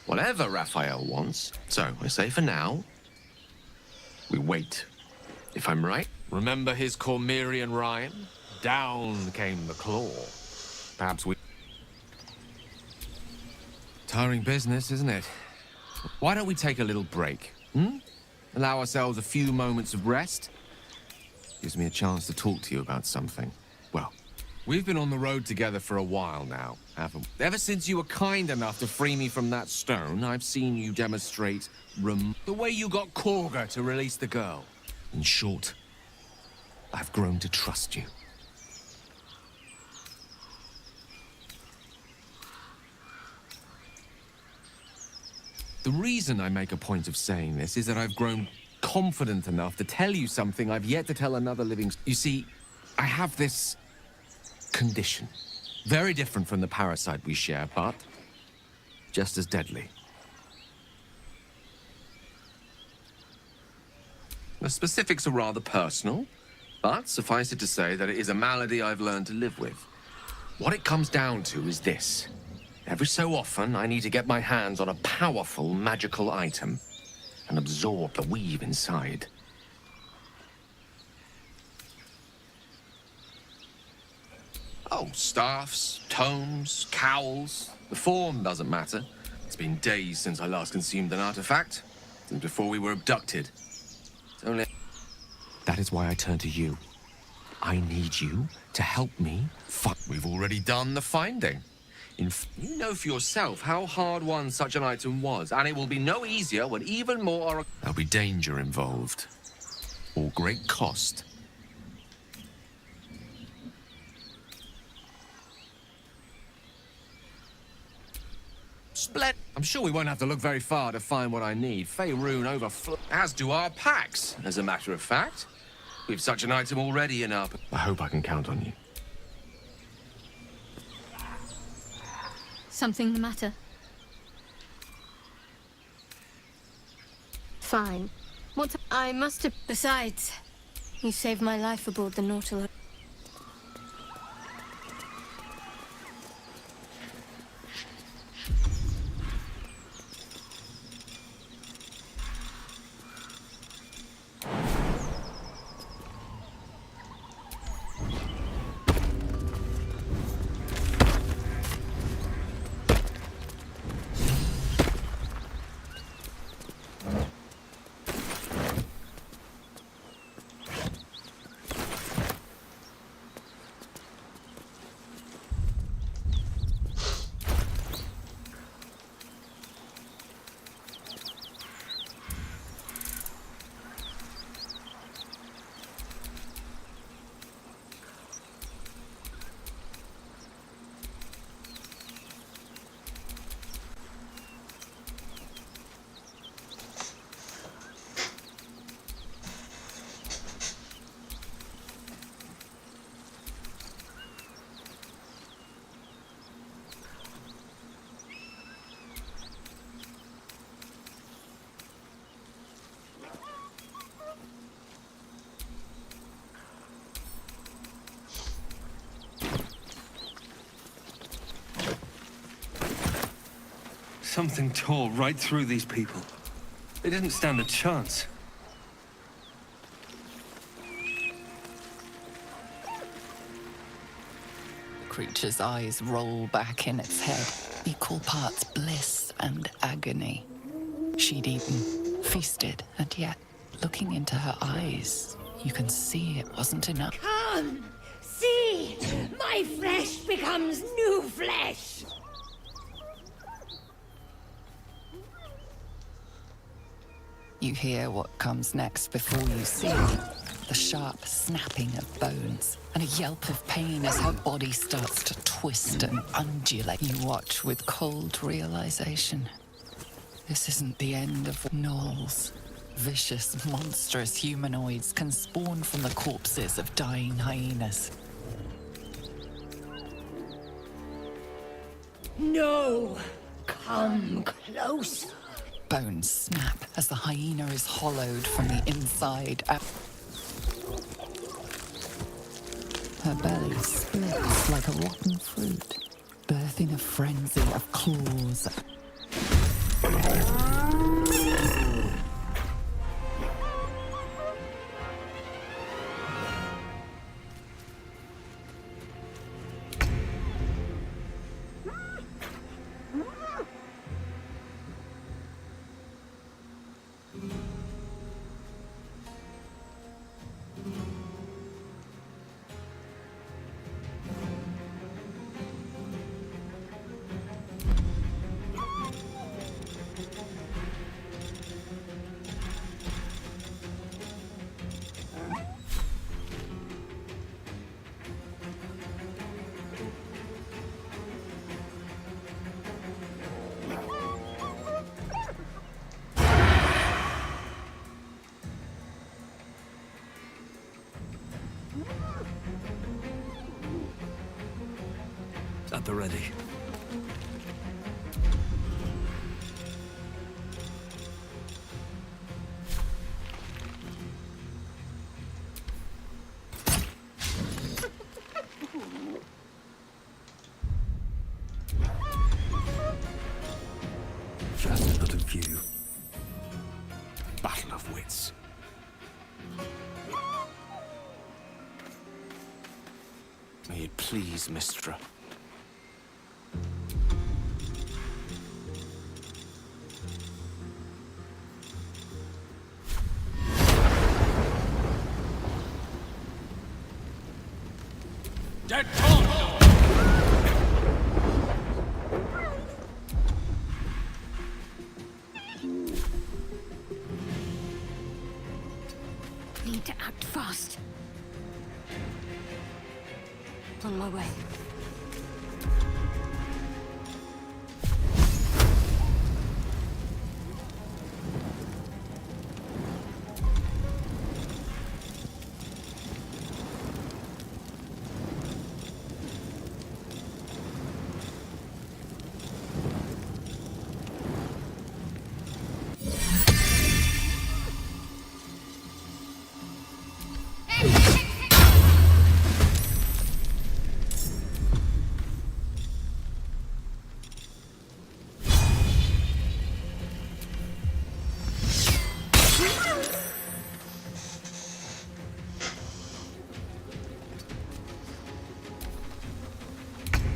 Whatever Raphael wants, so I say for now, We wait. If I'm right, remember his Cormyrean rhyme? Down came the claw. Perhaps we... Tiring business, isn't it? Why don't we take a little break, hmm? Allow ourselves a few moments of rest? Gives me a chance to talk to you about something. Well, we've been on the road together for a while now, haven't we? Ever since you were kind enough to free me from that stone, I've seen you demonstrate the way you got Korga to release the girl. In short, I've grown to trust you. The reason I make a point of saying this is that I've grown confident enough to tell you something I've yet to tell another living... You see, I have this condition. Very different from the parasite we share, but just as deadly. The specifics are rather personal, but suffice it to say that it is a malady I've learned to live with. What it comes down to is this. Every so often, I need to get my hands on a powerful magical item and absorb the weave inside. Oh, staffs, tomes, cowls. The form doesn't matter. It's been days since I last consumed an artifact, since before we were abducted. It's only... That is why I turn to you. I need you to help me find... We've already done the finding. You know for yourself how hard-won such an item was, and it will be no easier when even more are... There'll be danger involved, or great cost. Split. I'm sure we won't have to look very far to find what I need. Faerun overflow, as do our packs, as a matter of fact. We've such an item already in our... I hope I can count on you. Something the matter? Fine. What? I must have... Besides, you saved my life aboard the Nautilus. Something tore right through these people. They didn't stand a chance. The creature's eyes roll back in its head, equal parts bliss and agony. She'd eaten, feasted, and yet, looking into her eyes, you can see it wasn't enough. Come! See! My flesh becomes new flesh! You hear what comes next before you see the sharp snapping of bones and a yelp of pain as her body starts to twist and undulate. You watch with cold realization. This isn't the end of gnolls. Vicious, monstrous humanoids can spawn from the corpses of dying hyenas. No! Come closer. Bones snap as the hyena is hollowed from the inside out. Her belly splits like a rotten fruit, birthing a frenzy of claws. at the ready. Just another view. Battle of wits. May it please, Mistra. Dead Need to act fast. On my way.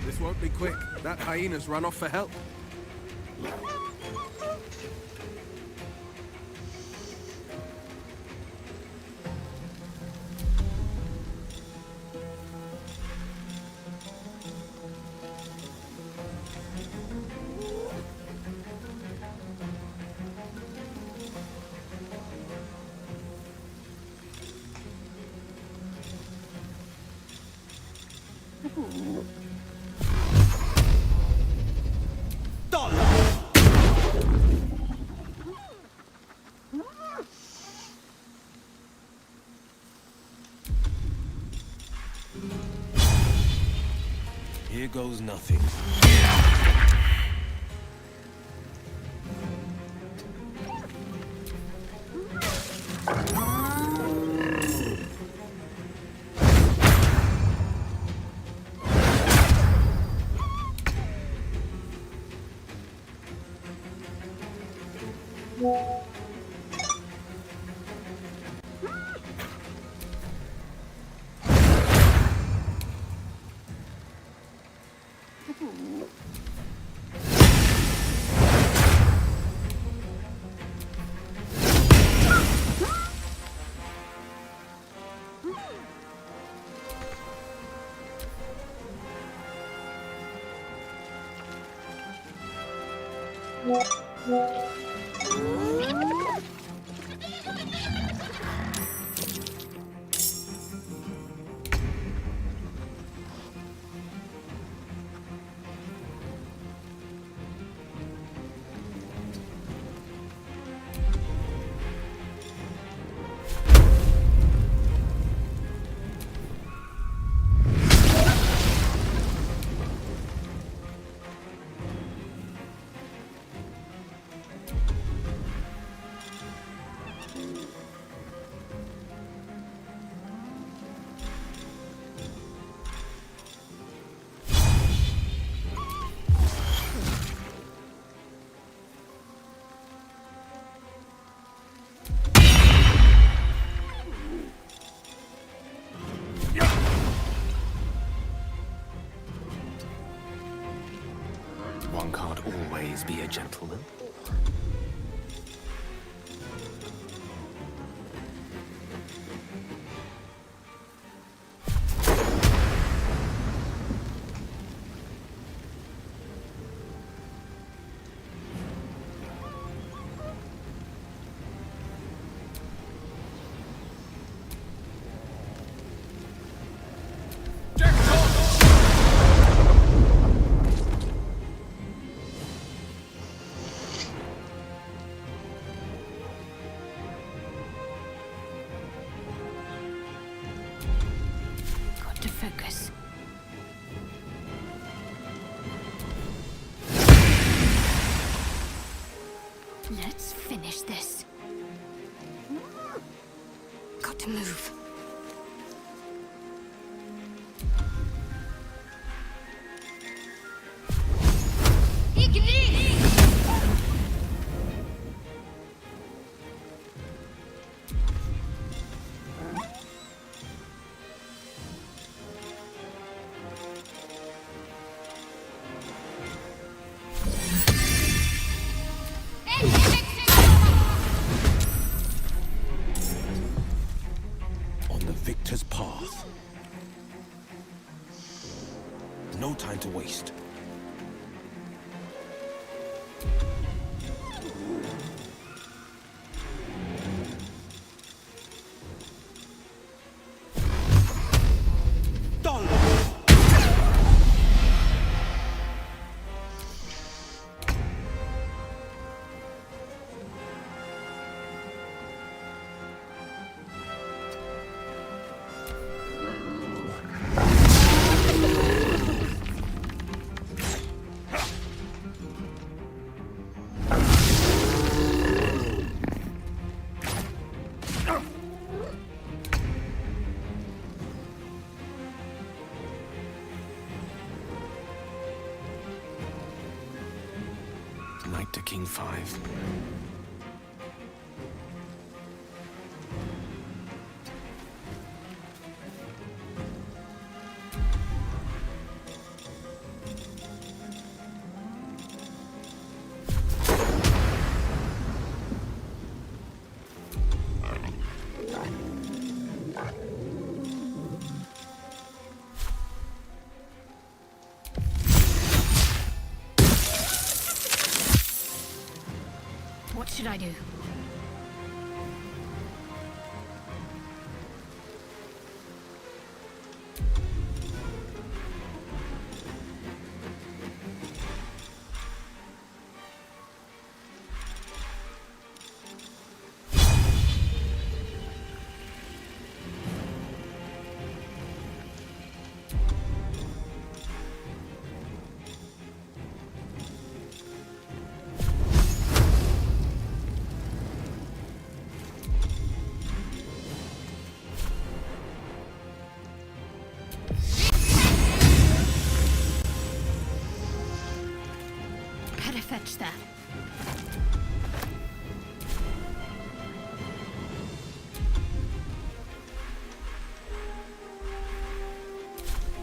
This won't be quick. That hyena's run off for help. Here goes nothing. One can't always be a gentleman. Got to focus. not to move. On the victor's path. No time to waste. Knight to King 5. What should I do? Better fetch that.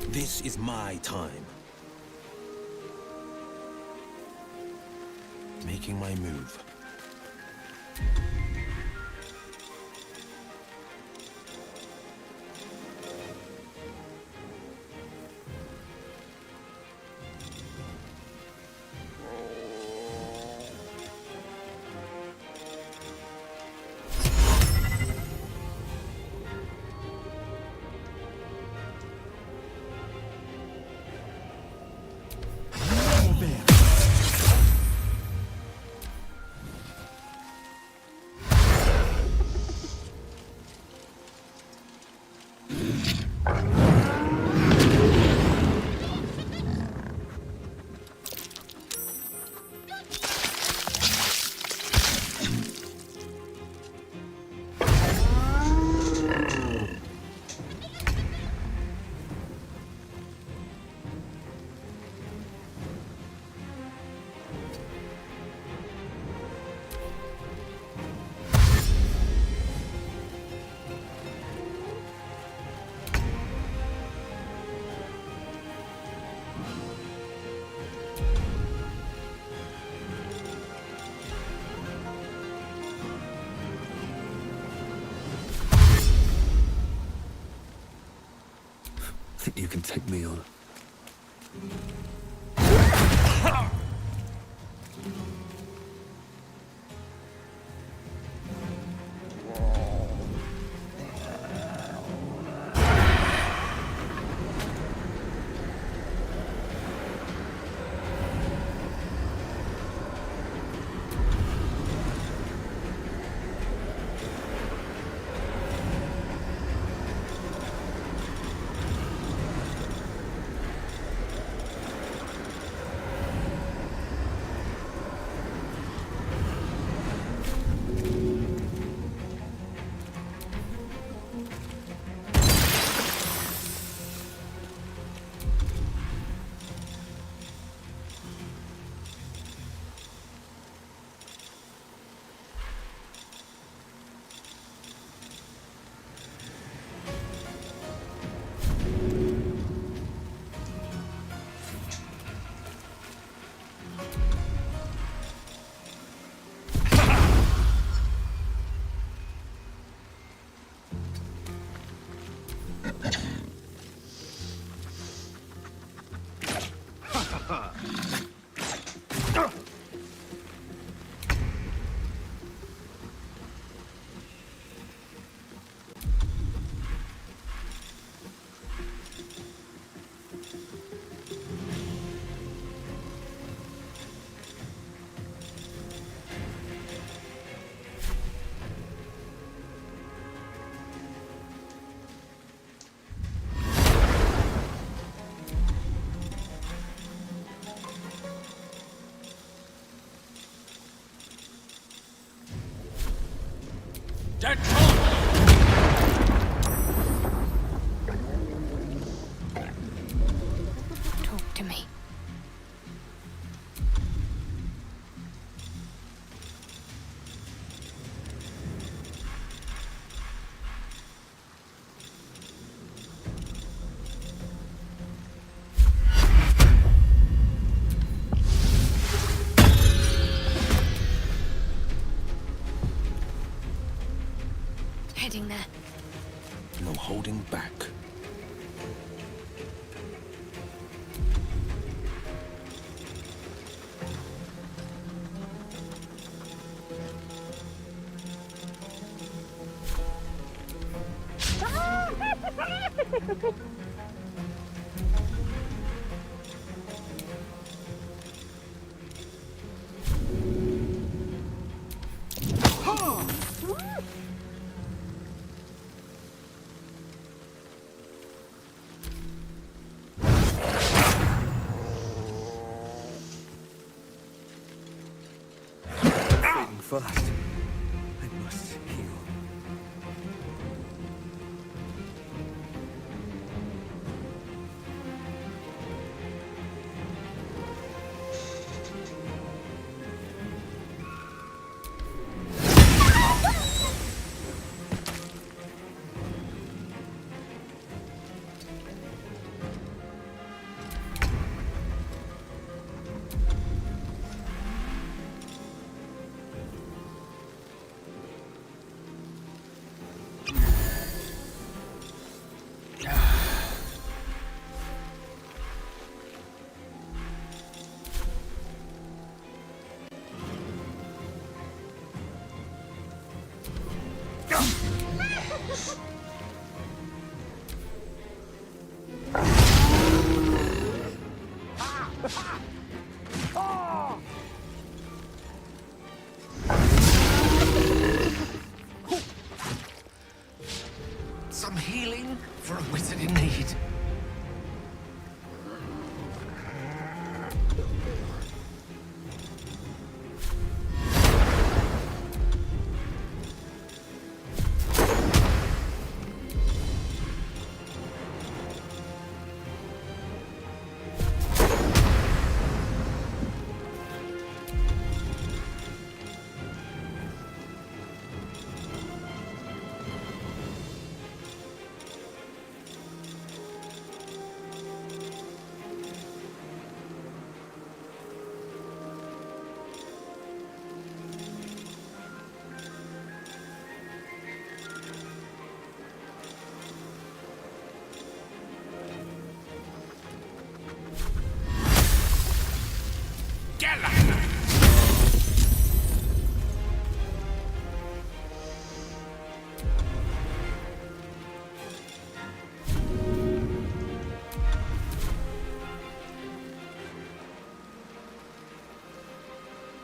This is my time. Making my move. Think you can take me on? Talk to me. Heading there. No holding back. Fast. I must heal. Some healing for a wizard in need.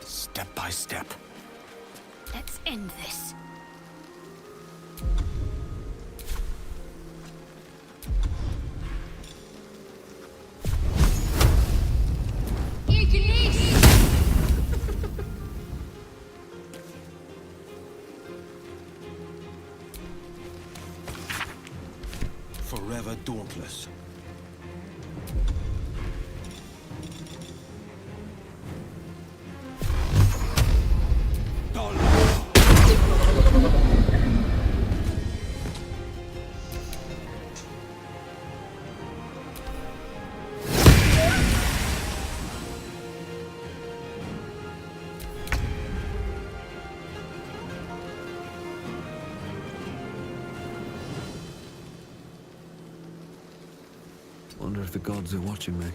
Step by step. Let's end this. Forever dauntless. Wonder if the gods are watching me.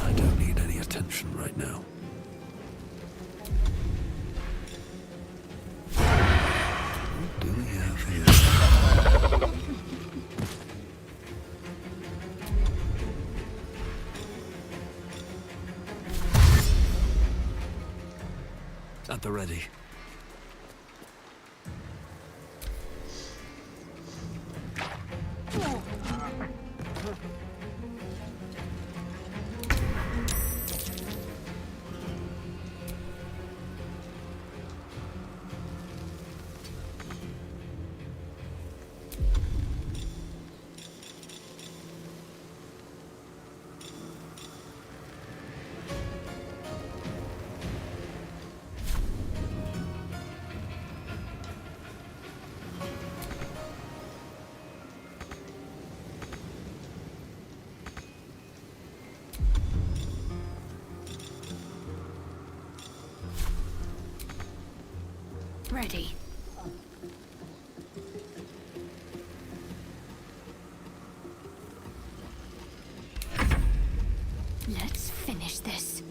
I don't need any attention right now. What do we have here? At the ready. ready. Let's finish this.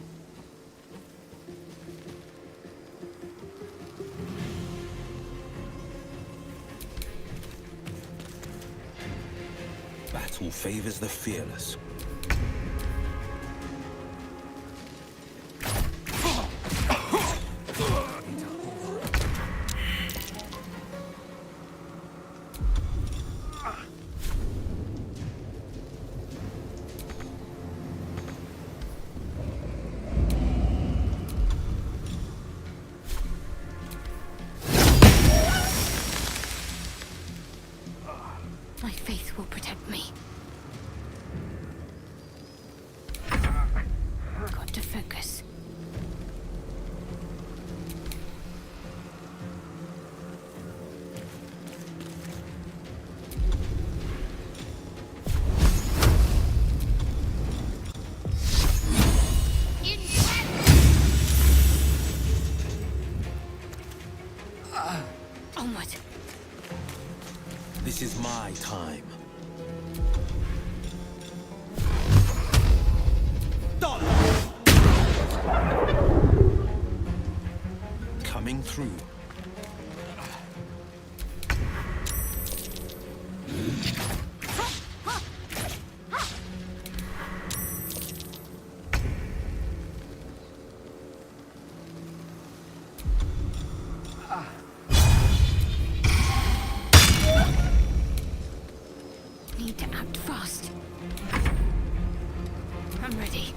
Battle favors the fearless. My faith will protect me. Got to focus. Onward. This is my time. Coming through. Need to act fast. I'm ready.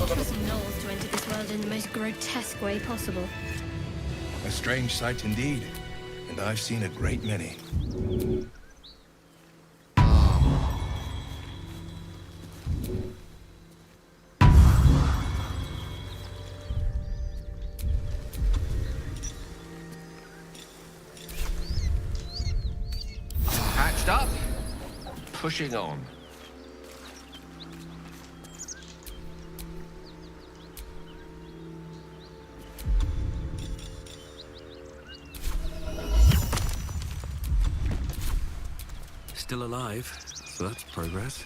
Choosing gnolls to enter this world in the most grotesque way possible. A strange sight indeed, and I've seen a great many. Hatched up, pushing on. Still alive, so that's progress.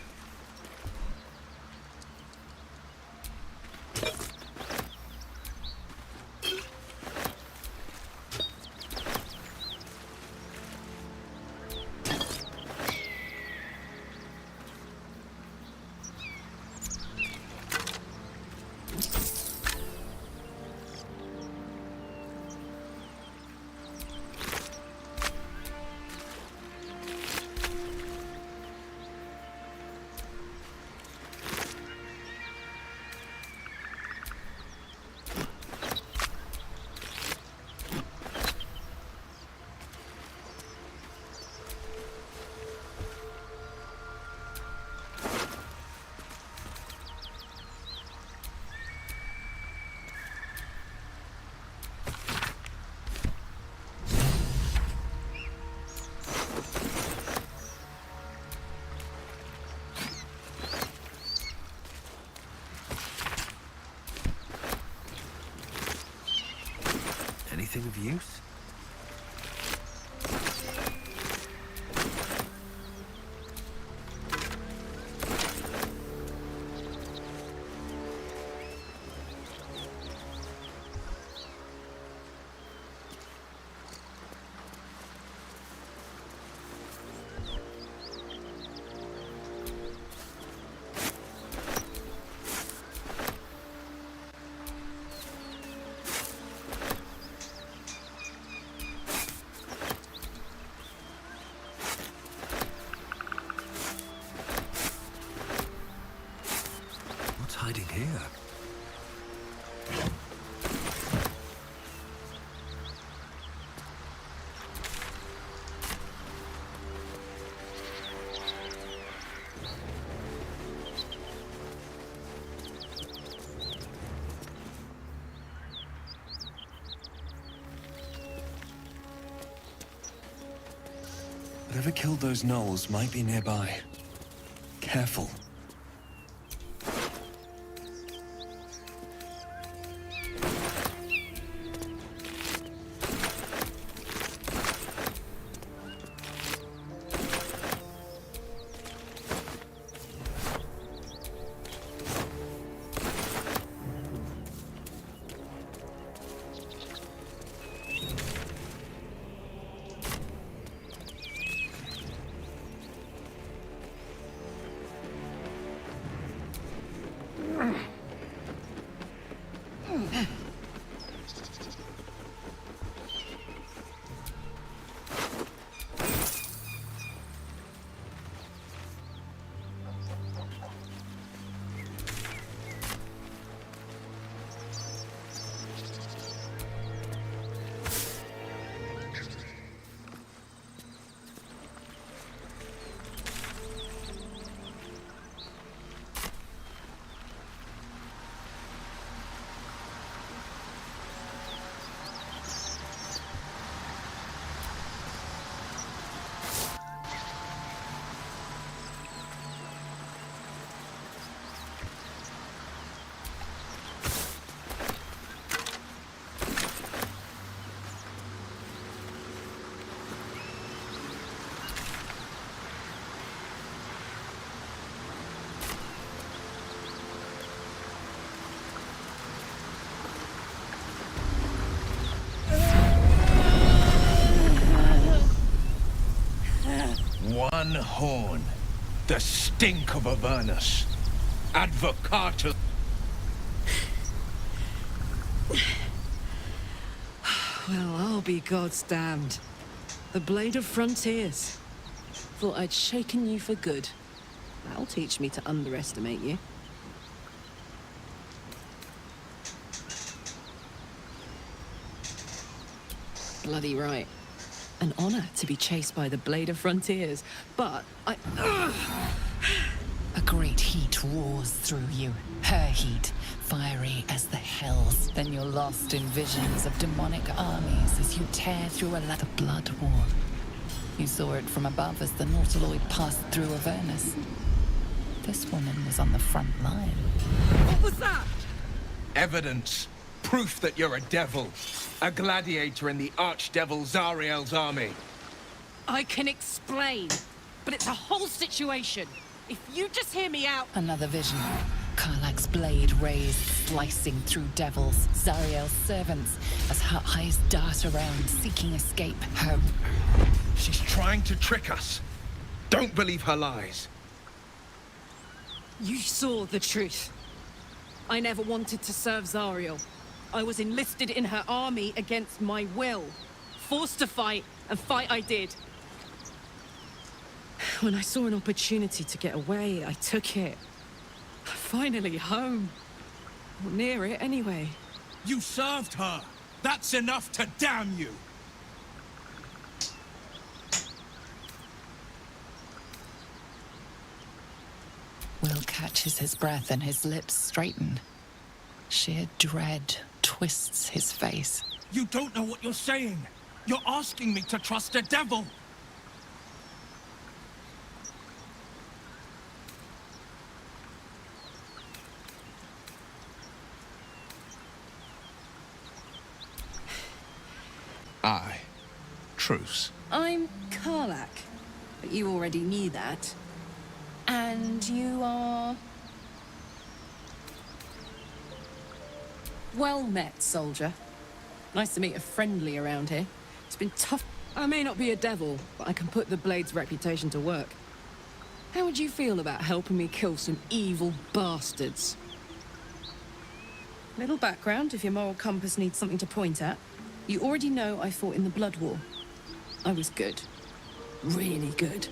Anything of use? Hiding here? Whatever killed those gnolls might be nearby. Careful. horn. The stink of Avernus. Advocatus. Well, I'll be God's damned. The Blade of Frontiers. Thought I'd shaken you for good. That'll teach me to underestimate you. Bloody right. An honor to be chased by the Blade of Frontiers, but I... A great heat roars through you. Her heat, fiery as the hells. Then you're lost in visions of demonic armies as you tear through the blood war. You saw it from above as the Nautiloid passed through Avernus. This woman was on the front line. What was that? Evidence. Proof that you're a devil. A gladiator in the archdevil Zariel's army. I can explain, but it's a whole situation. If you just hear me out... Another vision. Karlach's blade raised, slicing through devils, Zariel's servants, as her eyes dart around, seeking escape. Her... She's trying to trick us. Don't believe her lies. You saw the truth. I never wanted to serve Zariel. I was enlisted in her army against my will. Forced to fight, and fight I did. When I saw an opportunity to get away, I took it. Finally home. Or near it, anyway. You served her. That's enough to damn you. Will catches his breath and his lips straighten. Sheer dread twists his face. You don't know what you're saying. You're asking me to trust a devil. Aye. Truce. I'm Karlach, but you already knew that. And you are... Well met, soldier. Nice to meet a friendly around here. It's been tough. I may not be a devil, but I can put the Blade's reputation to work. How would you feel about helping me kill some evil bastards? Little background if your moral compass needs something to point at. You already know I fought in the Blood War. I was good. Really good.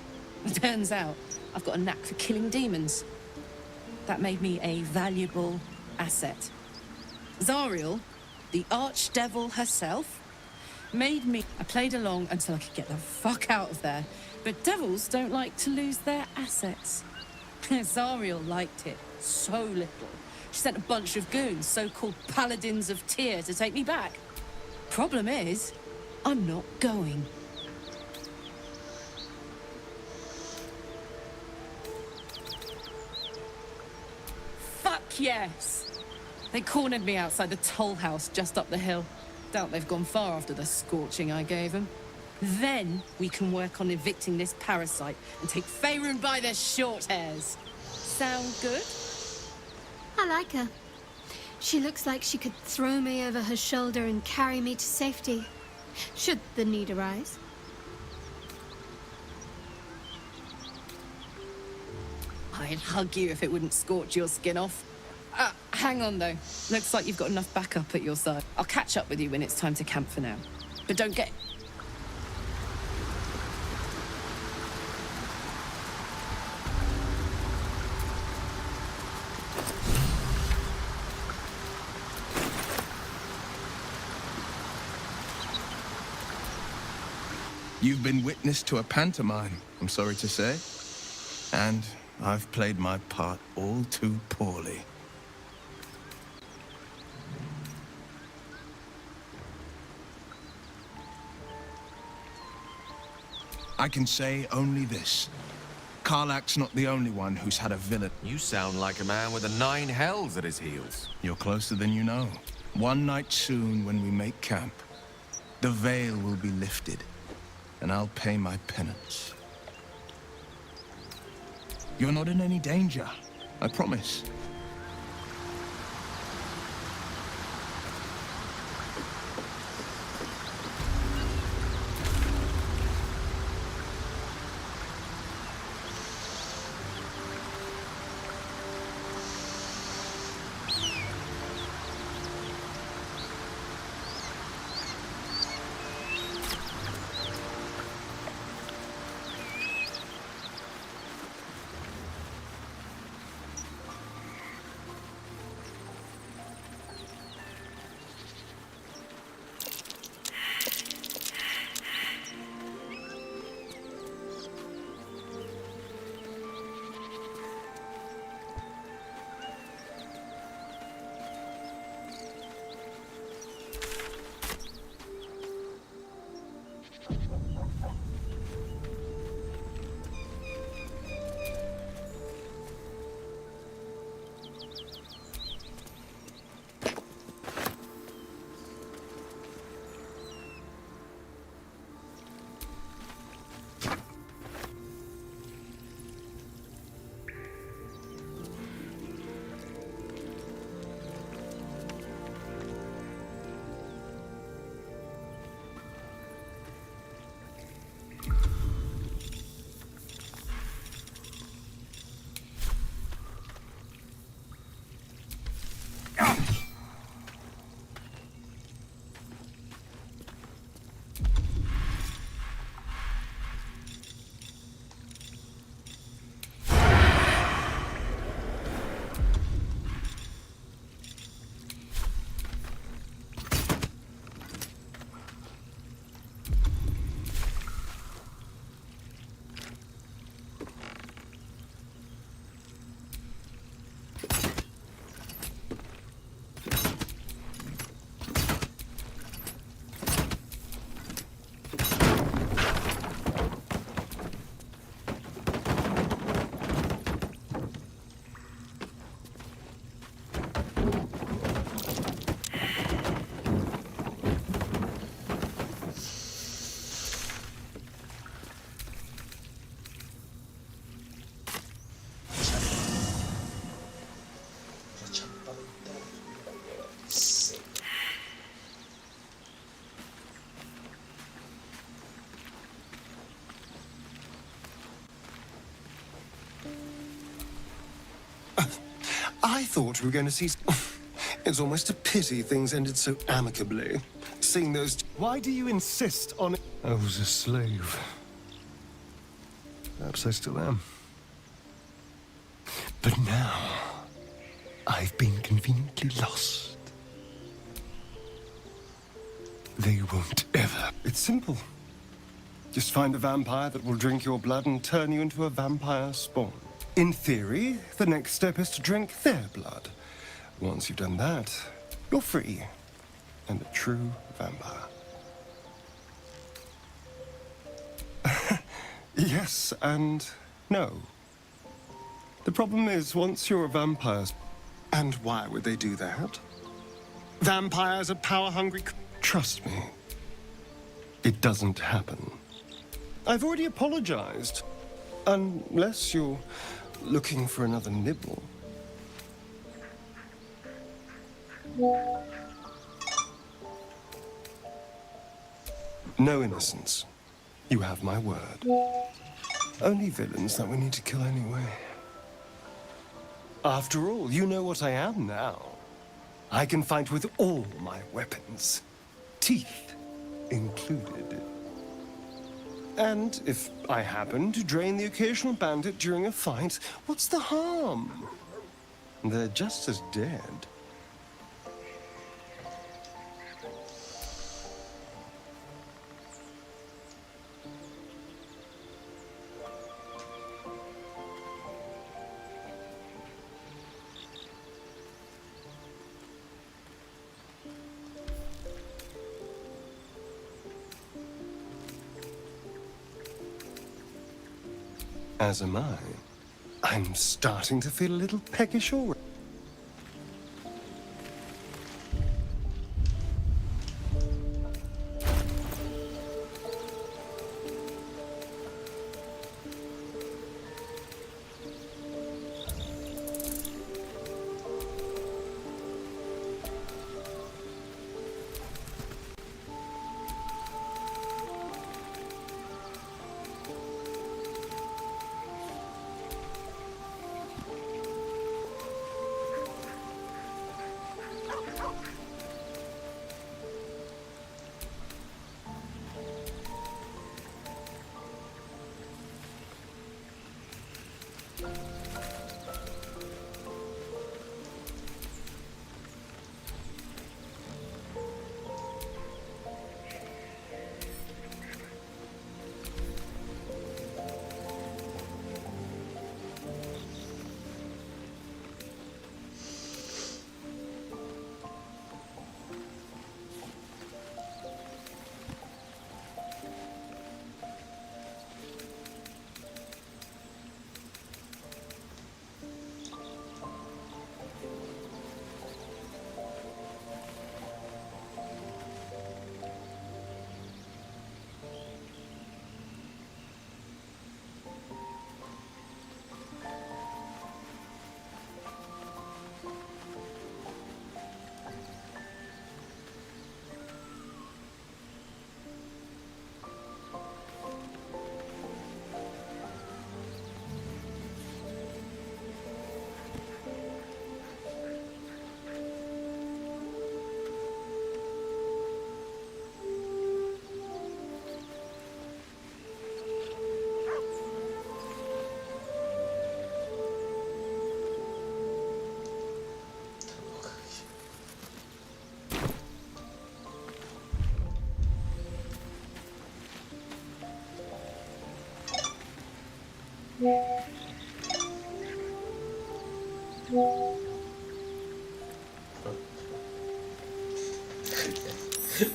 It turns out I've got a knack for killing demons. That made me a valuable asset. Zariel, the archdevil herself, made me... I played along until I could get the fuck out of there. But devils don't like to lose their assets. Zariel liked it so little. She sent a bunch of goons, so-called paladins of Tyr, to take me back. Problem is, I'm not going. Fuck yes! They cornered me outside the toll house just up the hill. Doubt they've gone far after the scorching I gave them. Then we can work on evicting this parasite and take Faerun by their short hairs. Sound good? I like her. She looks like she could throw me over her shoulder and carry me to safety, should the need arise. I'd hug you if it wouldn't scorch your skin off. Hang on, though. Looks like you've got enough backup at your side. I'll catch up with you when it's time to camp for now. But don't get... You've been witness to a pantomime, I'm sorry to say. And I've played my part all too poorly. I can say only this. Karlach's not the only one who's had a villain. You sound like a man with the 9 hells at his heels. You're closer than you know. One night soon, when we make camp, the veil will be lifted, and I'll pay my penance. You're not in any danger, I promise. I thought we were going to see... It's almost a pity things ended so amicably. Seeing those... Why do you insist on... I was a slave. Perhaps I still am. But now, I've been conveniently lost. They won't ever. It's simple. Just find a vampire that will drink your blood and turn you into a vampire spawn. In theory, the next step is to drink their blood. Once you've done that, you're free and a true vampire. Yes and no. The problem is, once you're a vampire... And why would they do that? Vampires are power-hungry... Trust me, it doesn't happen. I've already apologized. Unless you're looking for another nibble. No innocence. You have my word. Only villains that we need to kill anyway. After all, you know what I am now. I can fight with all my weapons. Teeth included. And if I happen to drain the occasional bandit during a fight, what's the harm? They're just as dead. As am I. I'm starting to feel a little peckish already.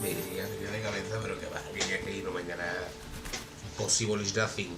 Me diría en la cabeza, pero que va, que ya que ir mañana Possible Nothing.